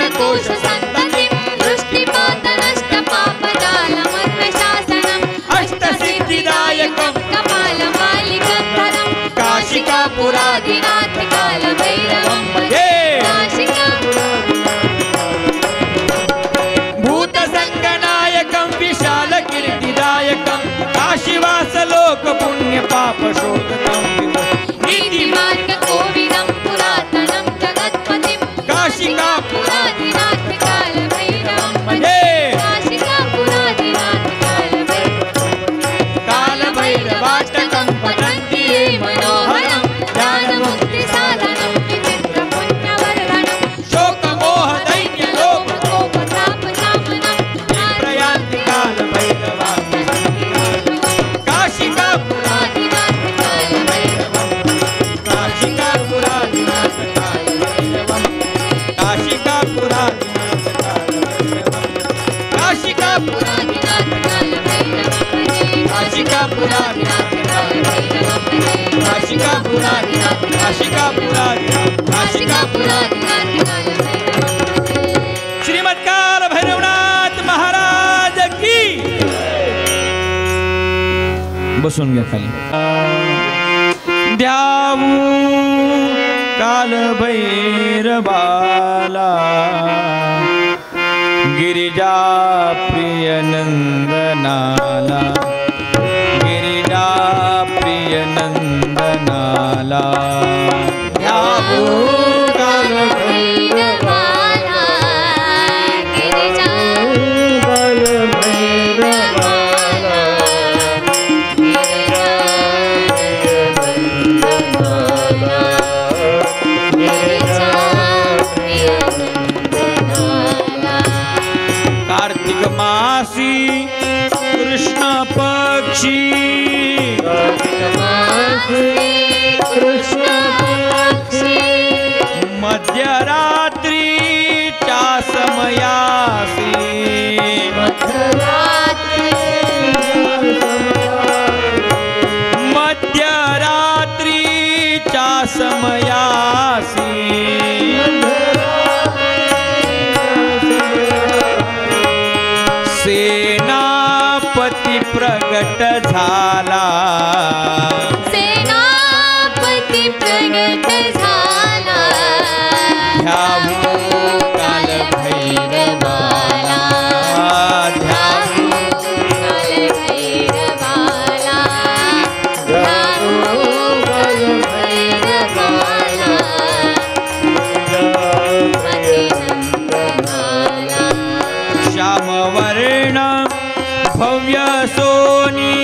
अट्टहासभिन्नपद्मजाण्डकोशसन्ततिं दृष्टिपातनष्टपापजालमन्वशासनम् अष्टसिद्धिदायकं कपालमालिकं धरं काशिकापुराधिनाथ कालभैरवं भजे भूतसङ्गनायकं विशालकीर्तिदायकं काशीवासलोकपुण्यपापशोधकं नीतिमार्गकोविदं पुरातनं जगत्पतिं काशिकापुराधिनाथ कालभैरवं भजे काशिकापुराधिनाथ कालभैरवाष्टकं पठन्ति ये मनोहरं ज्ञानमुक्तिसाधनं विचित्रपुण्यवर्धनं शोकमोहदैन्यलोभकोपतापशामनं प्रयान्ति कालभैरवाष्टकं काशिकापुराधिनाथ कालभैरवं काशिकापुराधिनाथ कालभैरवं काशिकापुराधिनाथ कालभैरवं काशिकापुराधिनाथ कालभैरवं काशिकापुराधिनाथ कालभैरवं काशिकापुराधिनाथ काशिकापुराधिनाथ काशिकापुराधिनाथ श्रीमद् काल भैरवनाथ महाराज की बसून घ्या खाली. द्यावू काल भैरवाला गिरिजा प्रिय नंदनाला गिरिजा प्रिय नंदनाला द्यावू काल भैरवाला गिरिजा कार्तिक मासी कृष्ण पक्षी मध्यरात्रीच्या समयासी मध्यरात्रीच्या समयासी सेनापती प्रगट झाला सेनापती प्रगट झाला ध्यावू काल भैरवाला ध्यावू काल भैरवाला ध्यावू काल भैरवाला अतिनंदनाला श्यामवर्ण भव्य सोनी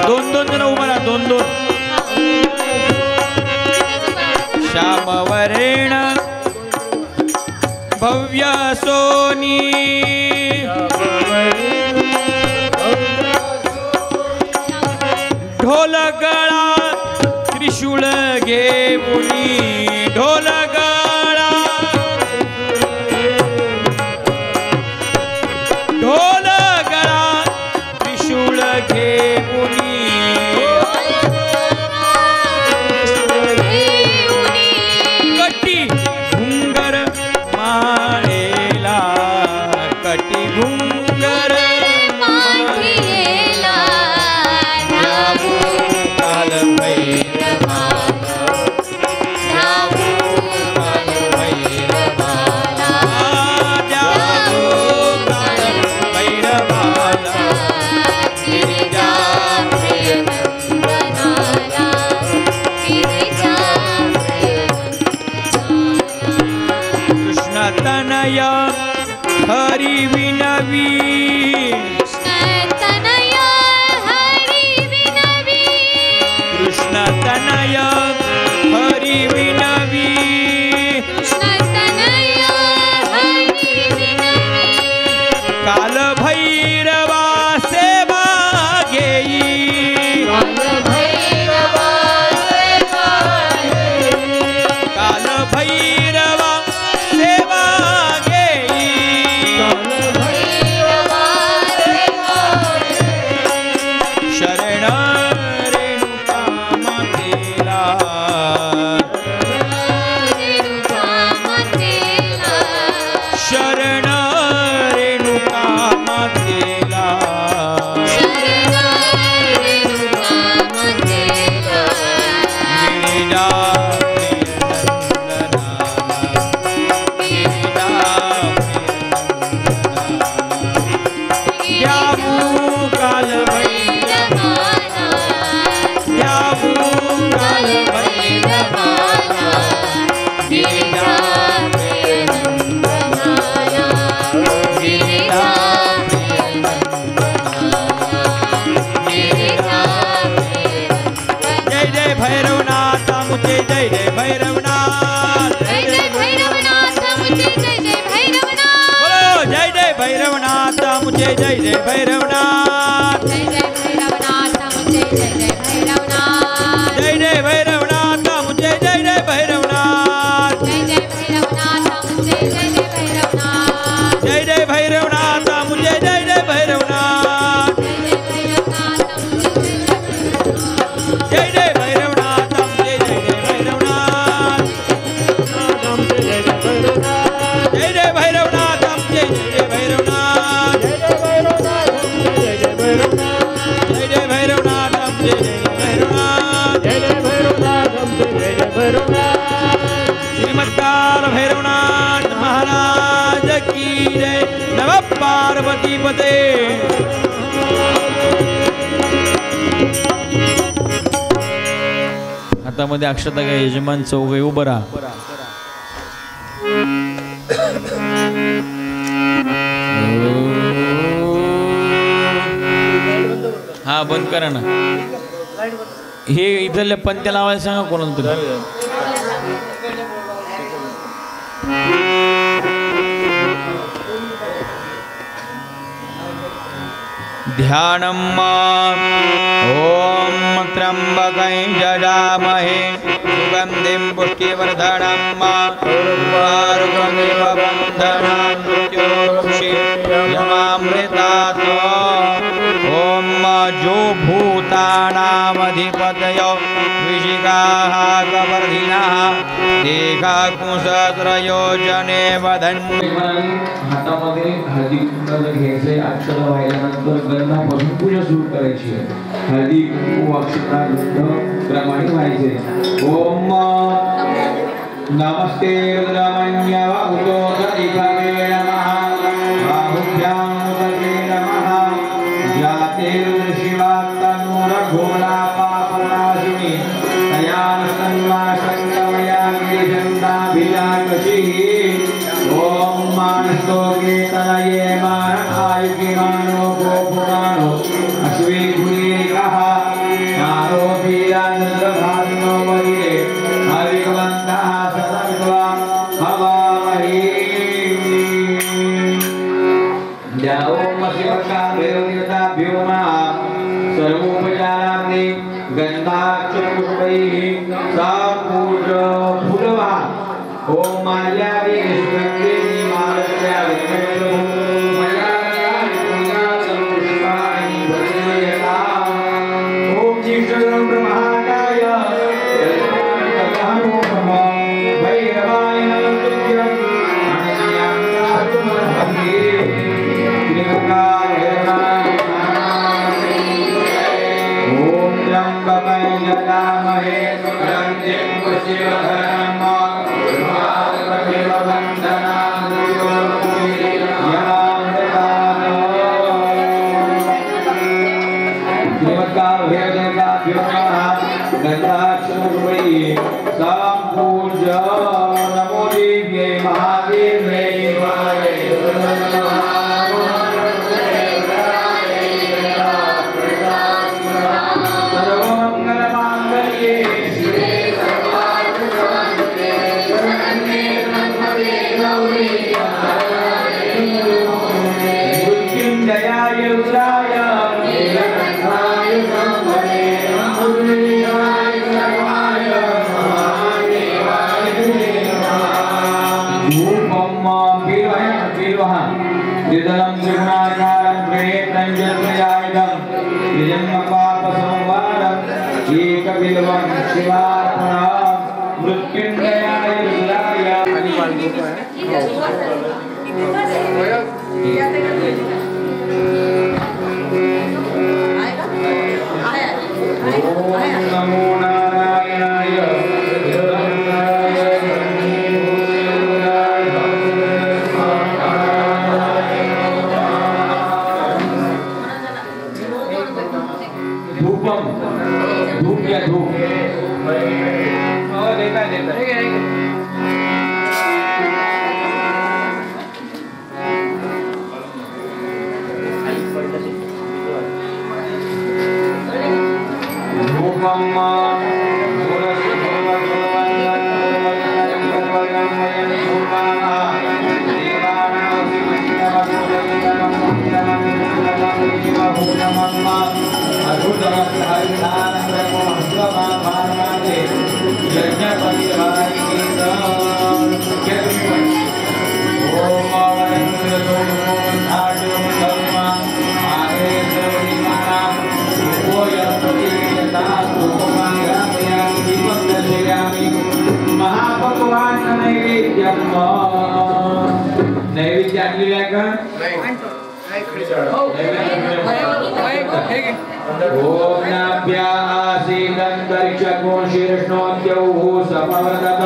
दोन दोन जण उभा राहा दोन दोन श्यामवर्ण भव्य सोनी ढोल गळा त्रिशूळ घेऊनी ढोल गळा ढोल गळा त्रिशूळ घेऊनी तनय हरि विनवी कृष्ण तनय हरि विनवी काल भैरवा सेवा घेई काल भैरवा सेवा घेई शरण रेणुका मातेला शरण रेणुका मातेला गिरिजा काल जय जय भैरवनाथ मुझे जय जय भैरवनाथ बोलो जय जय भैरवनाथ मुझे जय जय भैरवनाथ जय जय भैरवनाथ मुझे जय जय भैरवनाथ जय जय भैरवनाथ मुझे जय जय भैरवनाथ जय जय भैरवनाथ मुझे जय जय भैरवनाथ जय जय भैरवनाथ मुझे जय जय भैरवनाथ जय जय भैरवनाथ मुझे जय जय भैरवनाथ जय जय भैरवनाथ मुझे जय जय भैरवनाथ जय जय भैरवनाथ मुझे जय जय भैरवनाथ श्रीमद्कार भैरवनाथ महाराज की जय नमः पार्वती पते हातामध्ये अक्षता घ्या यजमान चौघे उभं राहा हा बंद करा ना हे इथल्या पंत्या लावायला सांगा कोणाला तरी ध्यानम् ओम त्र्यंबकै यजामहे सुगंधिं पुष्टिवर्धनम् उर्वारुकमिव बन्धनान् मृत्योर्मुक्षीयमामृतात् ओम जो भूतानामधिपतयो विशिखाः कवर्धिनः देहाकुशत्रयोजने वदन्ति हातामध्ये हळदी कुंकू घ्यायचे अक्षर वाहिल्यानंतर गंधापासून पूजा सुरू करायची आहे हळदी कुंकू अक्षता गंध क्रमाने व्हायचे ओम नमस्ते रुद्रमन्यवभूतो दधिपवे नमः बाहुभ्यां मुदते नमः जाते रुद्रशिवात्तनूरघोरा पापनाशिनी तयान सन्माशङ्कमया गिरिजन्दाभिलाकशिः ओम मानस्तोके तनये मानकायुकिमानो गोपुमानो अश्वे गुणेकः नारो वीरान्द्रभानो वरिरे हरिवन्तः सतत्वा हवामहे ओम शिवकाभ्यो सर्वोपचाराग्नि गन्धाक्षपुष्पैः सापूज्य फूलवा ओम माल्यादि सुगन्धेनि मालत्यादि ओम जीवशरणं ब्रह्माकाय भैरवाय नमः ओम त्र्यंबकै यजामहे सुगन्धिं पुष्टिवर्धनम् उर्वारुकमिव बन्धनान् नैवेद्य आणलेलं आहे का? ओम नाभ्यासीदन्तरिक्षको शीर्ष्णोद्यौः समवर्तत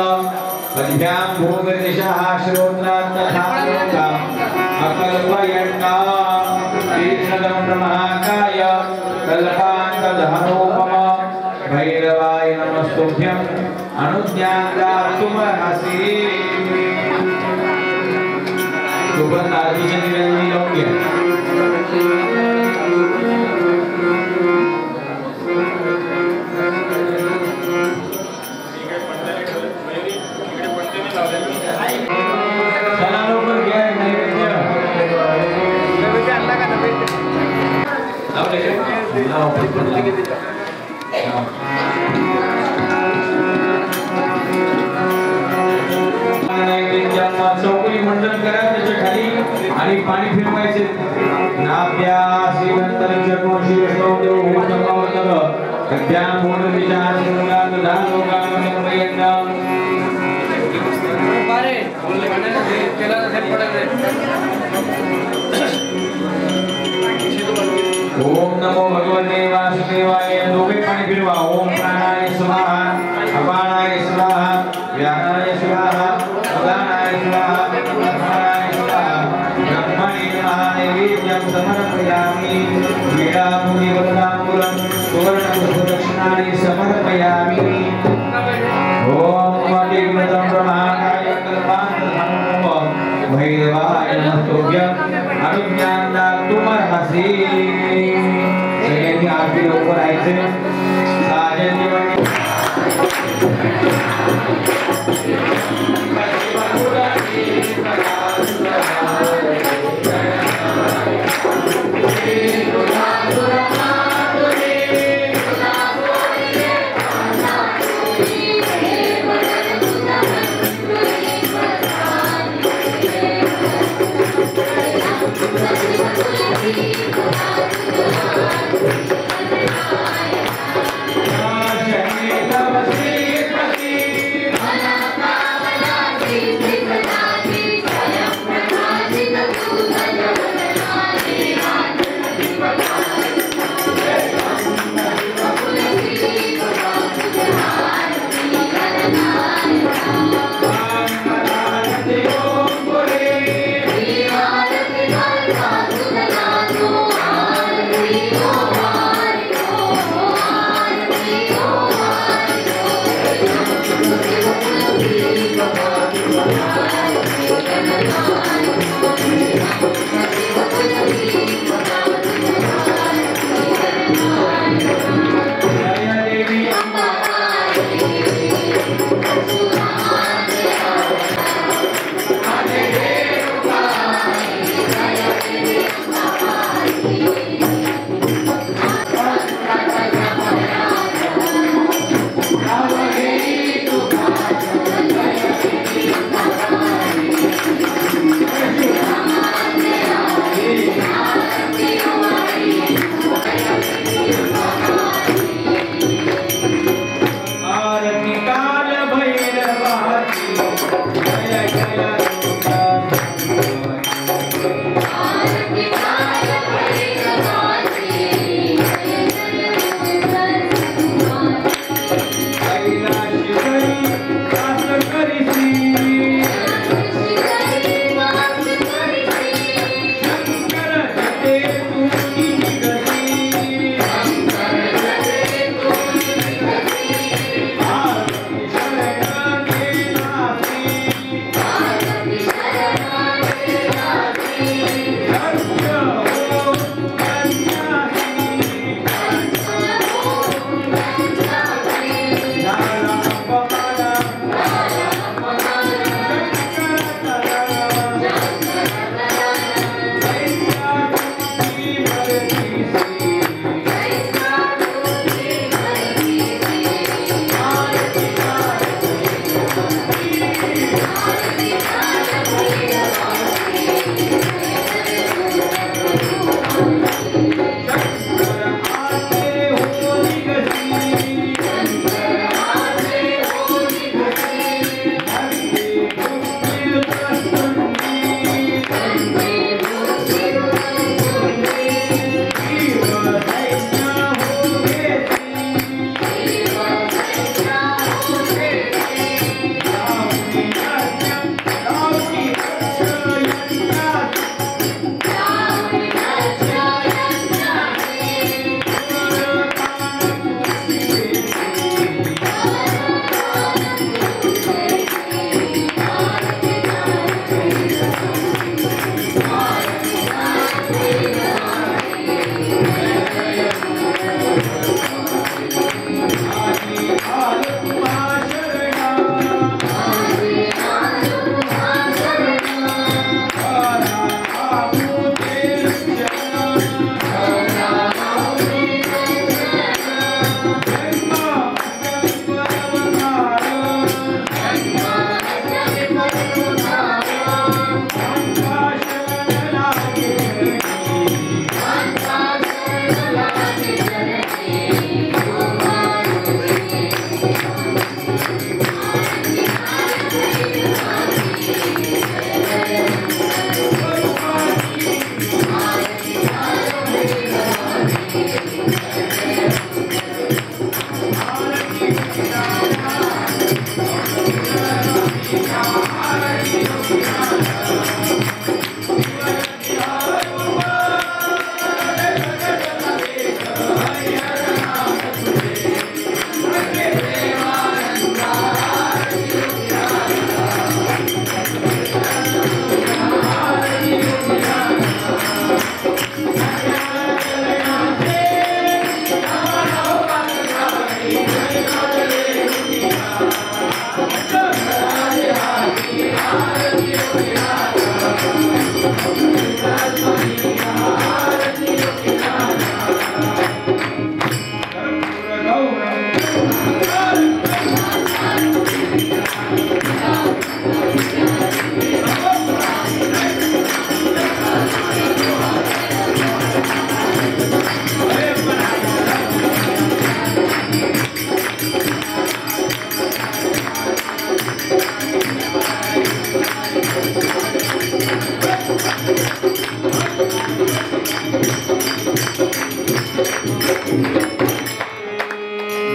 पद्भ्यां भूमिर्दिशः श्रोत्रात् तथा लोकम् अकल्पयन्ना तीक्ष्णदं ब्रह्माकाय कल्पान्तधनोपम भैरवाय नमस्तुभ्यं अनुज्ञातार्तुमर्हसि सुगंध आरतीच्या दिव्यांनी लावून घ्या. चला लवकर घ्या नैवेद्य. आणला का नैवेद्य? लावले का? चौकडी मंडन करा त्याच्या खाली आणि पाणी फिरवायचे. नाभ्या श्रीमंतरिक्षको शीर्षोदेव भूतमावतल कद्यां भूतविजा श्रीमंत धालोकामयन्ना पारे बोलले म्हणाले केला असेल पडले. ओम नमो भगवते वासुदेवाय. दोघे पाणी फिरवा. ओम प्राणाय स्वाहा अपानाय स्वाहा व्यानाय स्वाहा उदानाय स्वाहा ब्रह्मणाय स्वाहा. ब्रह्मणे महानैवेद्यं समर्पयामि. वीणामुनिवरदाम्बुलं सुवर्णपुष्पदक्षिणानि समर्पयामि. ओम मतिग्रतं ब्रह्माकाय कल्पान्तधनोपम भैरवाय नमस्तुभ्यं अनुज्ञातार्तुमर्हसि. सगळ्यांनी आरती लवकर यायचे. साजन्य आरती काल भैरवाची जय जय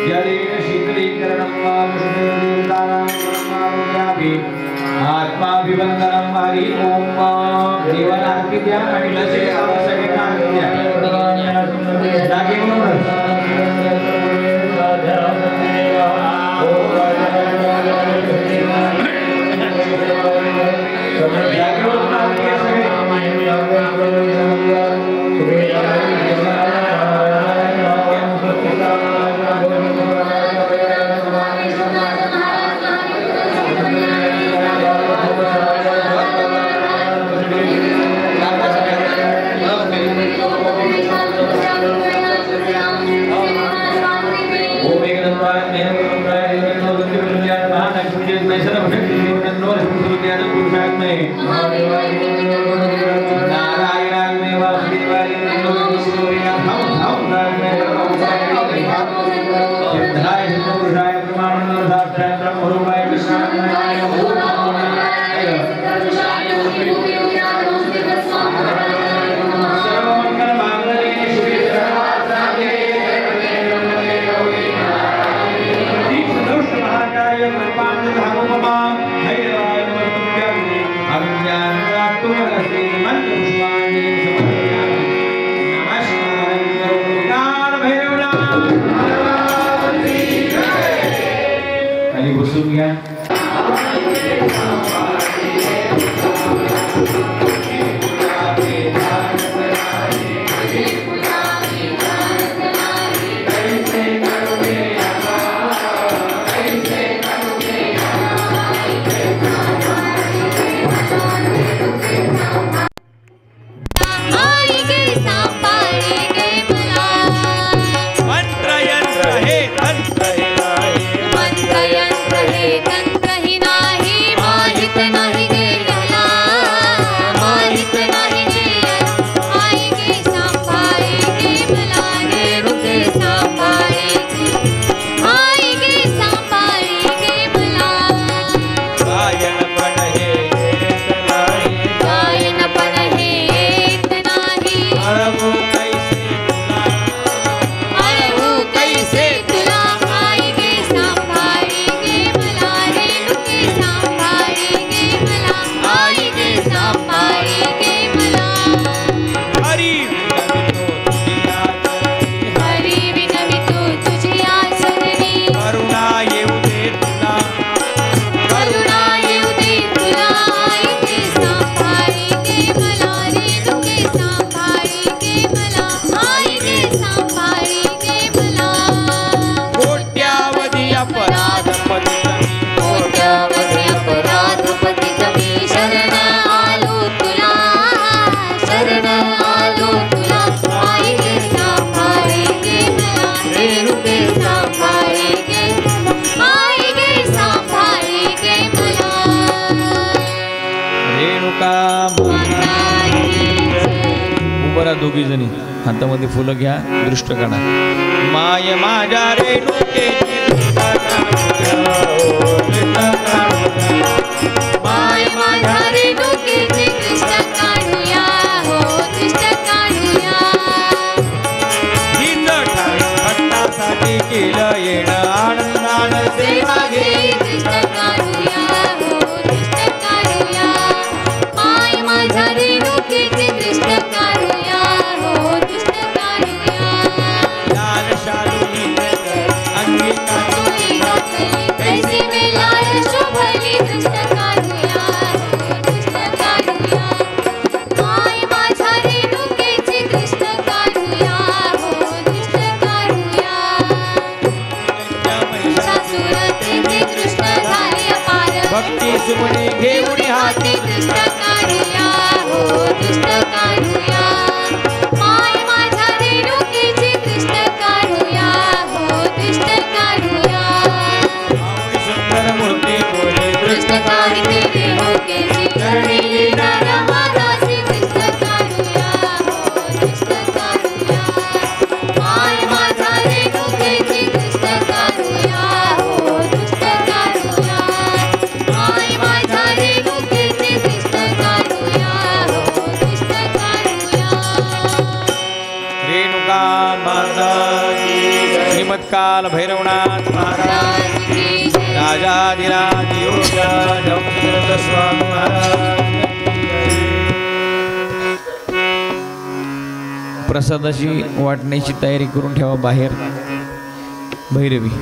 जलेन शीतलीकरणं वा विष्णुदेवतानां परमारुण्यापि आत्माभिवन्दनं हरि ओम देवनार्पित्या आणि लसेनावसविकान्त्या जागे म्हणून बसून घ्या. दोघी जणी हातामध्ये फुलं घ्या, दृष्ट काढा. माय माझ्या रेणुके माय माझ्या रेणुकेचे दृष्ट काढूया हो, दृष्ट काढूया. हिच भक्तासाठी केलं येणं आनंदानं सेवा घे. दृष्ट काढूया हो, दृष्ट काढूया. माय माझ्या रेणुकेचे दृष्ट काढूया हो, दृष्ट काढूया. लाल शालू अंगी काढूया कैसे वेलाय शोभली दृष्ट काढूया हो, दृष्ट काढूया. माय माझ्या रेणुकेचे दृष्ट काढूया हो, दृष्ट काढूया. सासुरतेचे दृष्ट झाले अपार भक्ती सुमने घेऊन हाती दृष्ट काढूया हो, दृष्ट काढूया. माय माझ्या रेणुकेचे दृष्ट काढूया हो, दृष्ट काढूया. सुंदर मूर्ती बोले दृष्ट काढते देवकेची चरणी येणारा मानाची दृष्ट काढूया हो, दृष्ट काढूया. माय माझ्या रेणुकेची दृष्ट काढूया हो, दृष्ट काढूया. माय माझ्या रेणुकेची काल भैरवनाथ महाराज राजाधिराज योगीराज अमृत स्वामी महाराज। प्रसादाची वाटण्याची तयारी करून ठेवा बाहेर भैरवी।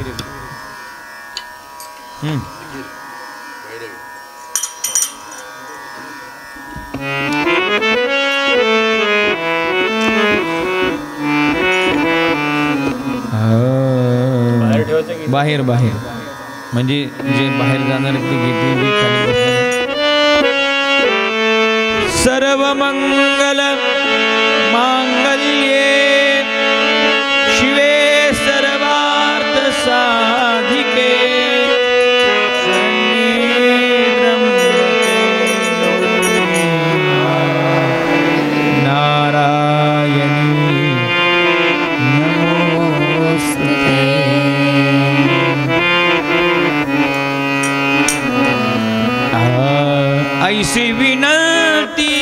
बाहेर बाहेर म्हणजे जे बाहेर जाणार ते घेतलेली खाली बसणार। सर्व मंगल मांगल्ये शिवे सर्वार्थ साधिके शरण्ये त्र्यंबके नारायणी नमोस्तुते। ऐसी विनंती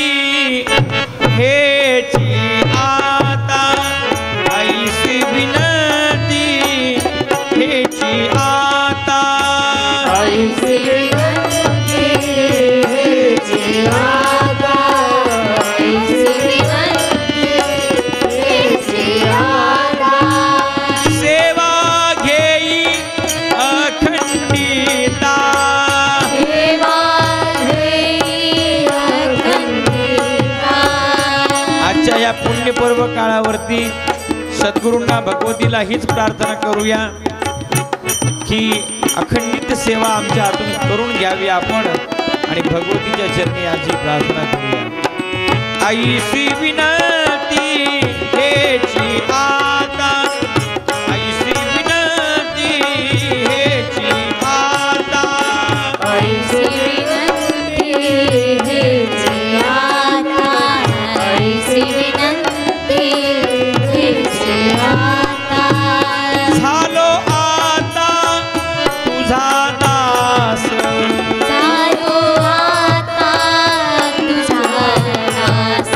हेची आता, ऐसी विनंती हेची आता, ऐसी विनंती हेची आता, ऐसी विनंती हेची आता। सेवा घेई अखंडिता, सेवा घेई अखंडिता। आजच्या या पुण्यपर्व काळावरती सद्गुरूंना भगवतीला हीच प्रार्थना करूया की अखंडित सेवा आमच्या हातून करून घ्यावी आपण आणि भगवतीच्या चरणी याची प्रार्थना करूया। ऐसी विनंती हेची आता, ऐसी विनंती हेची आता, ऐसी विनंती हेची आता, ऐसी विनंती हेची आता। झालो आता तुझा दास, झालो आता तुझा दास,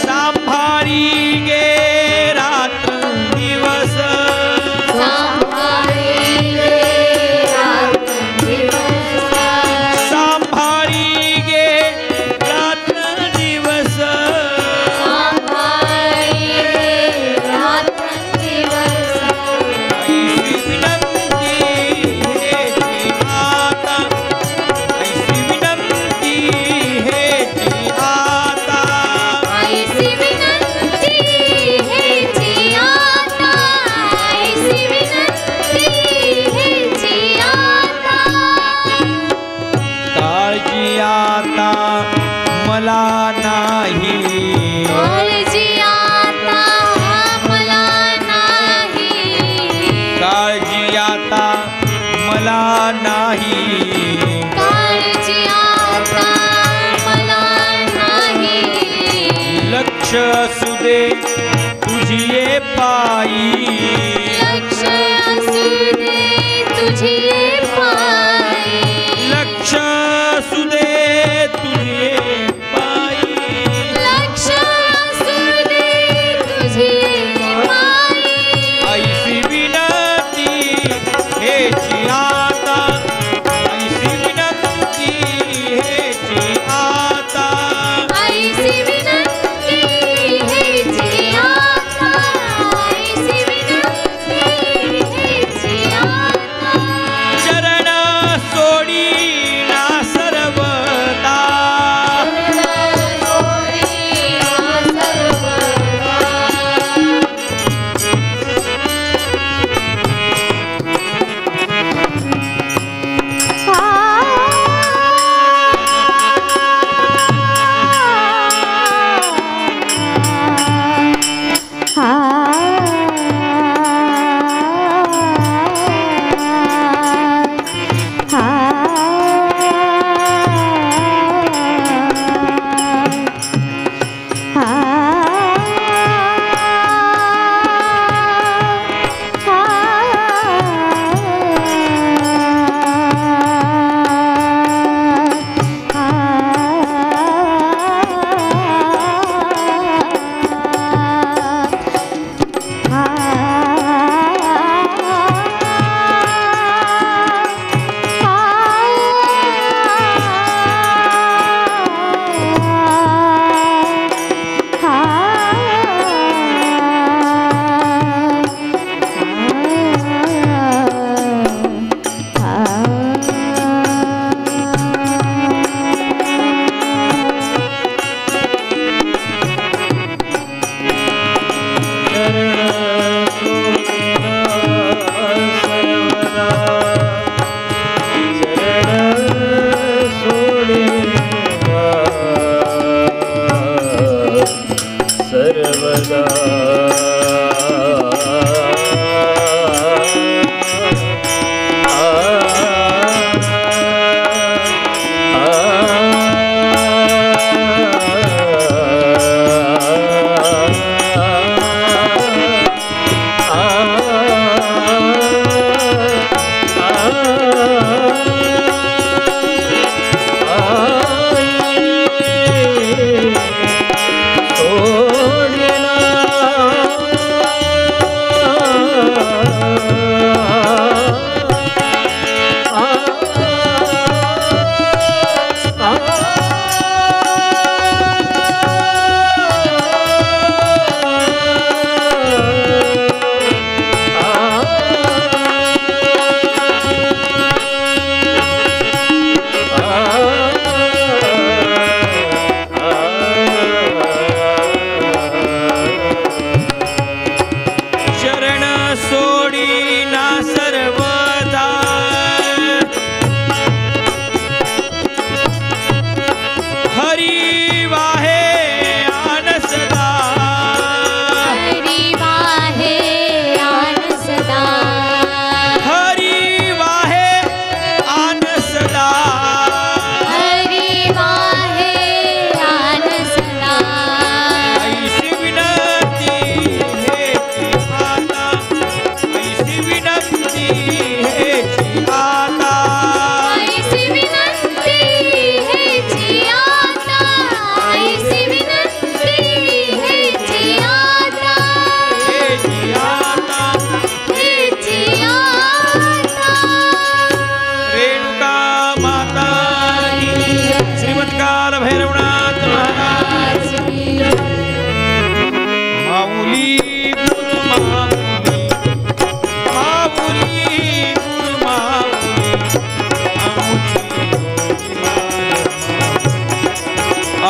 सांभाळी गे रात्र दिवस, सांभाळी गे रात्रंदिवस, सांभाळी गे रात्र दिवस, सांभाळी गे रात्रंदिवस। ऐसी विनंती हेची आता, ऐसी विनंती हेची आता, ऐसी विनंती हेची आता, ऐसी विनंती हेची आता। काळजी आता मला नाही, काळजी आता मला नाही, काळजी आता मला नाही, काळजी आता मला नाही। लक्ष असू दे तुझी ये पायी, लक्ष असू दे तुझे पायी, लक्ष असू दे तुझी ये पायी, लक्ष असू दे तुझे पायी। ऐसी विनंती हेची आता, ऐसी विनंती हेची आता, ऐसी विनंती हेची आता, ऐसी विनंती हेची आता।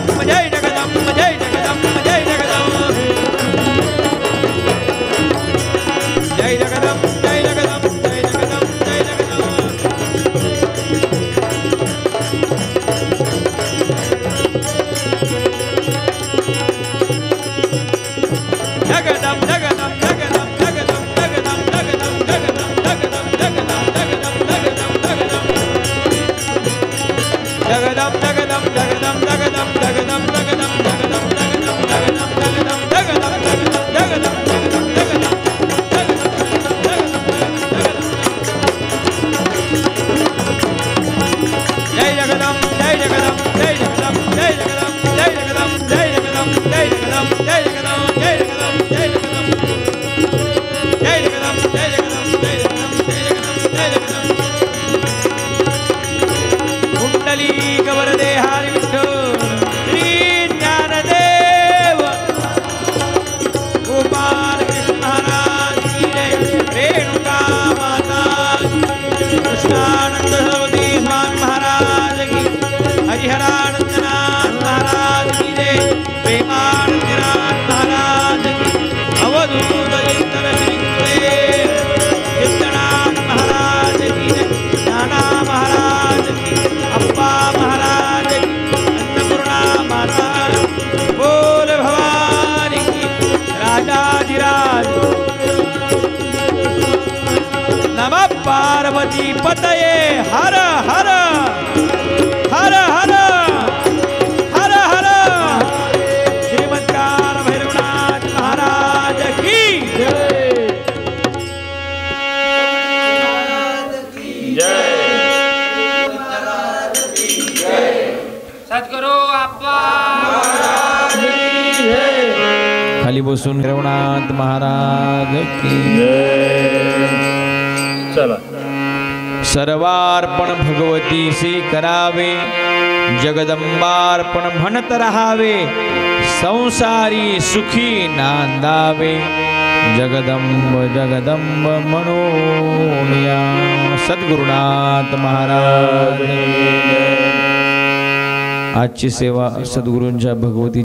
जगदम्ब जय जगदम्ब जय जगदम्ब जय जगदम्ब जय जगदम्ब जय जगदम्ब जय जगदम्ब जय जगदम्ब जगदम्ब जगदम्ब जगदम्ब जगदम्ब जगदम्ब जगदम्ब जगदम्ब जगदम्ब जगदम्ब जगदम्ब जगदम्ब जगदम्ब जगदम्ब जगदम्ब जगदम्ब जय जगदम्ब जय जगदम्ब जय जगदम्ब जय जगदम्ब जय जगदम्ब जय जगदम्ब जय जगदम्ब जय जगदम्ब जय जगदम्ब जय जगदम्ब जय जगदम्ब जय जगदम्ब जय जगदम्ब जय जगदम्ब जय जगदम्ब कुंडली गवरदे हरी विठ्ठल श्री ज्ञानदेव गोपाल कृष्ण महाराज की जय रेणुका माता कृष्णानंद सरस्वती स्वामी महाराज की हरिहरानंदनाथ महाराज की जय प्रेमानंदनाथ महाराज की अवधूत चिंतन श्री गुरुदेव सिद्धनाथ महाराज की जय नाना महाराज की अप्पा महाराज की अन्नपूर्णा माता बोल भवानी की राजाधिराज नमः पार्वती पतये हर हर हर हर हर हर श्रीमद्कार भैरवनाथ महाराज की सद्गुरु आप्पा खाली बसून रघुनाथ महाराज की चला सर्वार्पण भगवतीसी करावे जगदंबार्पण म्हणत राहावे संसारी सुखी नांदावे जगदंब जगदंब म्हणून या सद्गुरुनाथ महाराज आजची सेवा सद्गुरूंच्या भगवती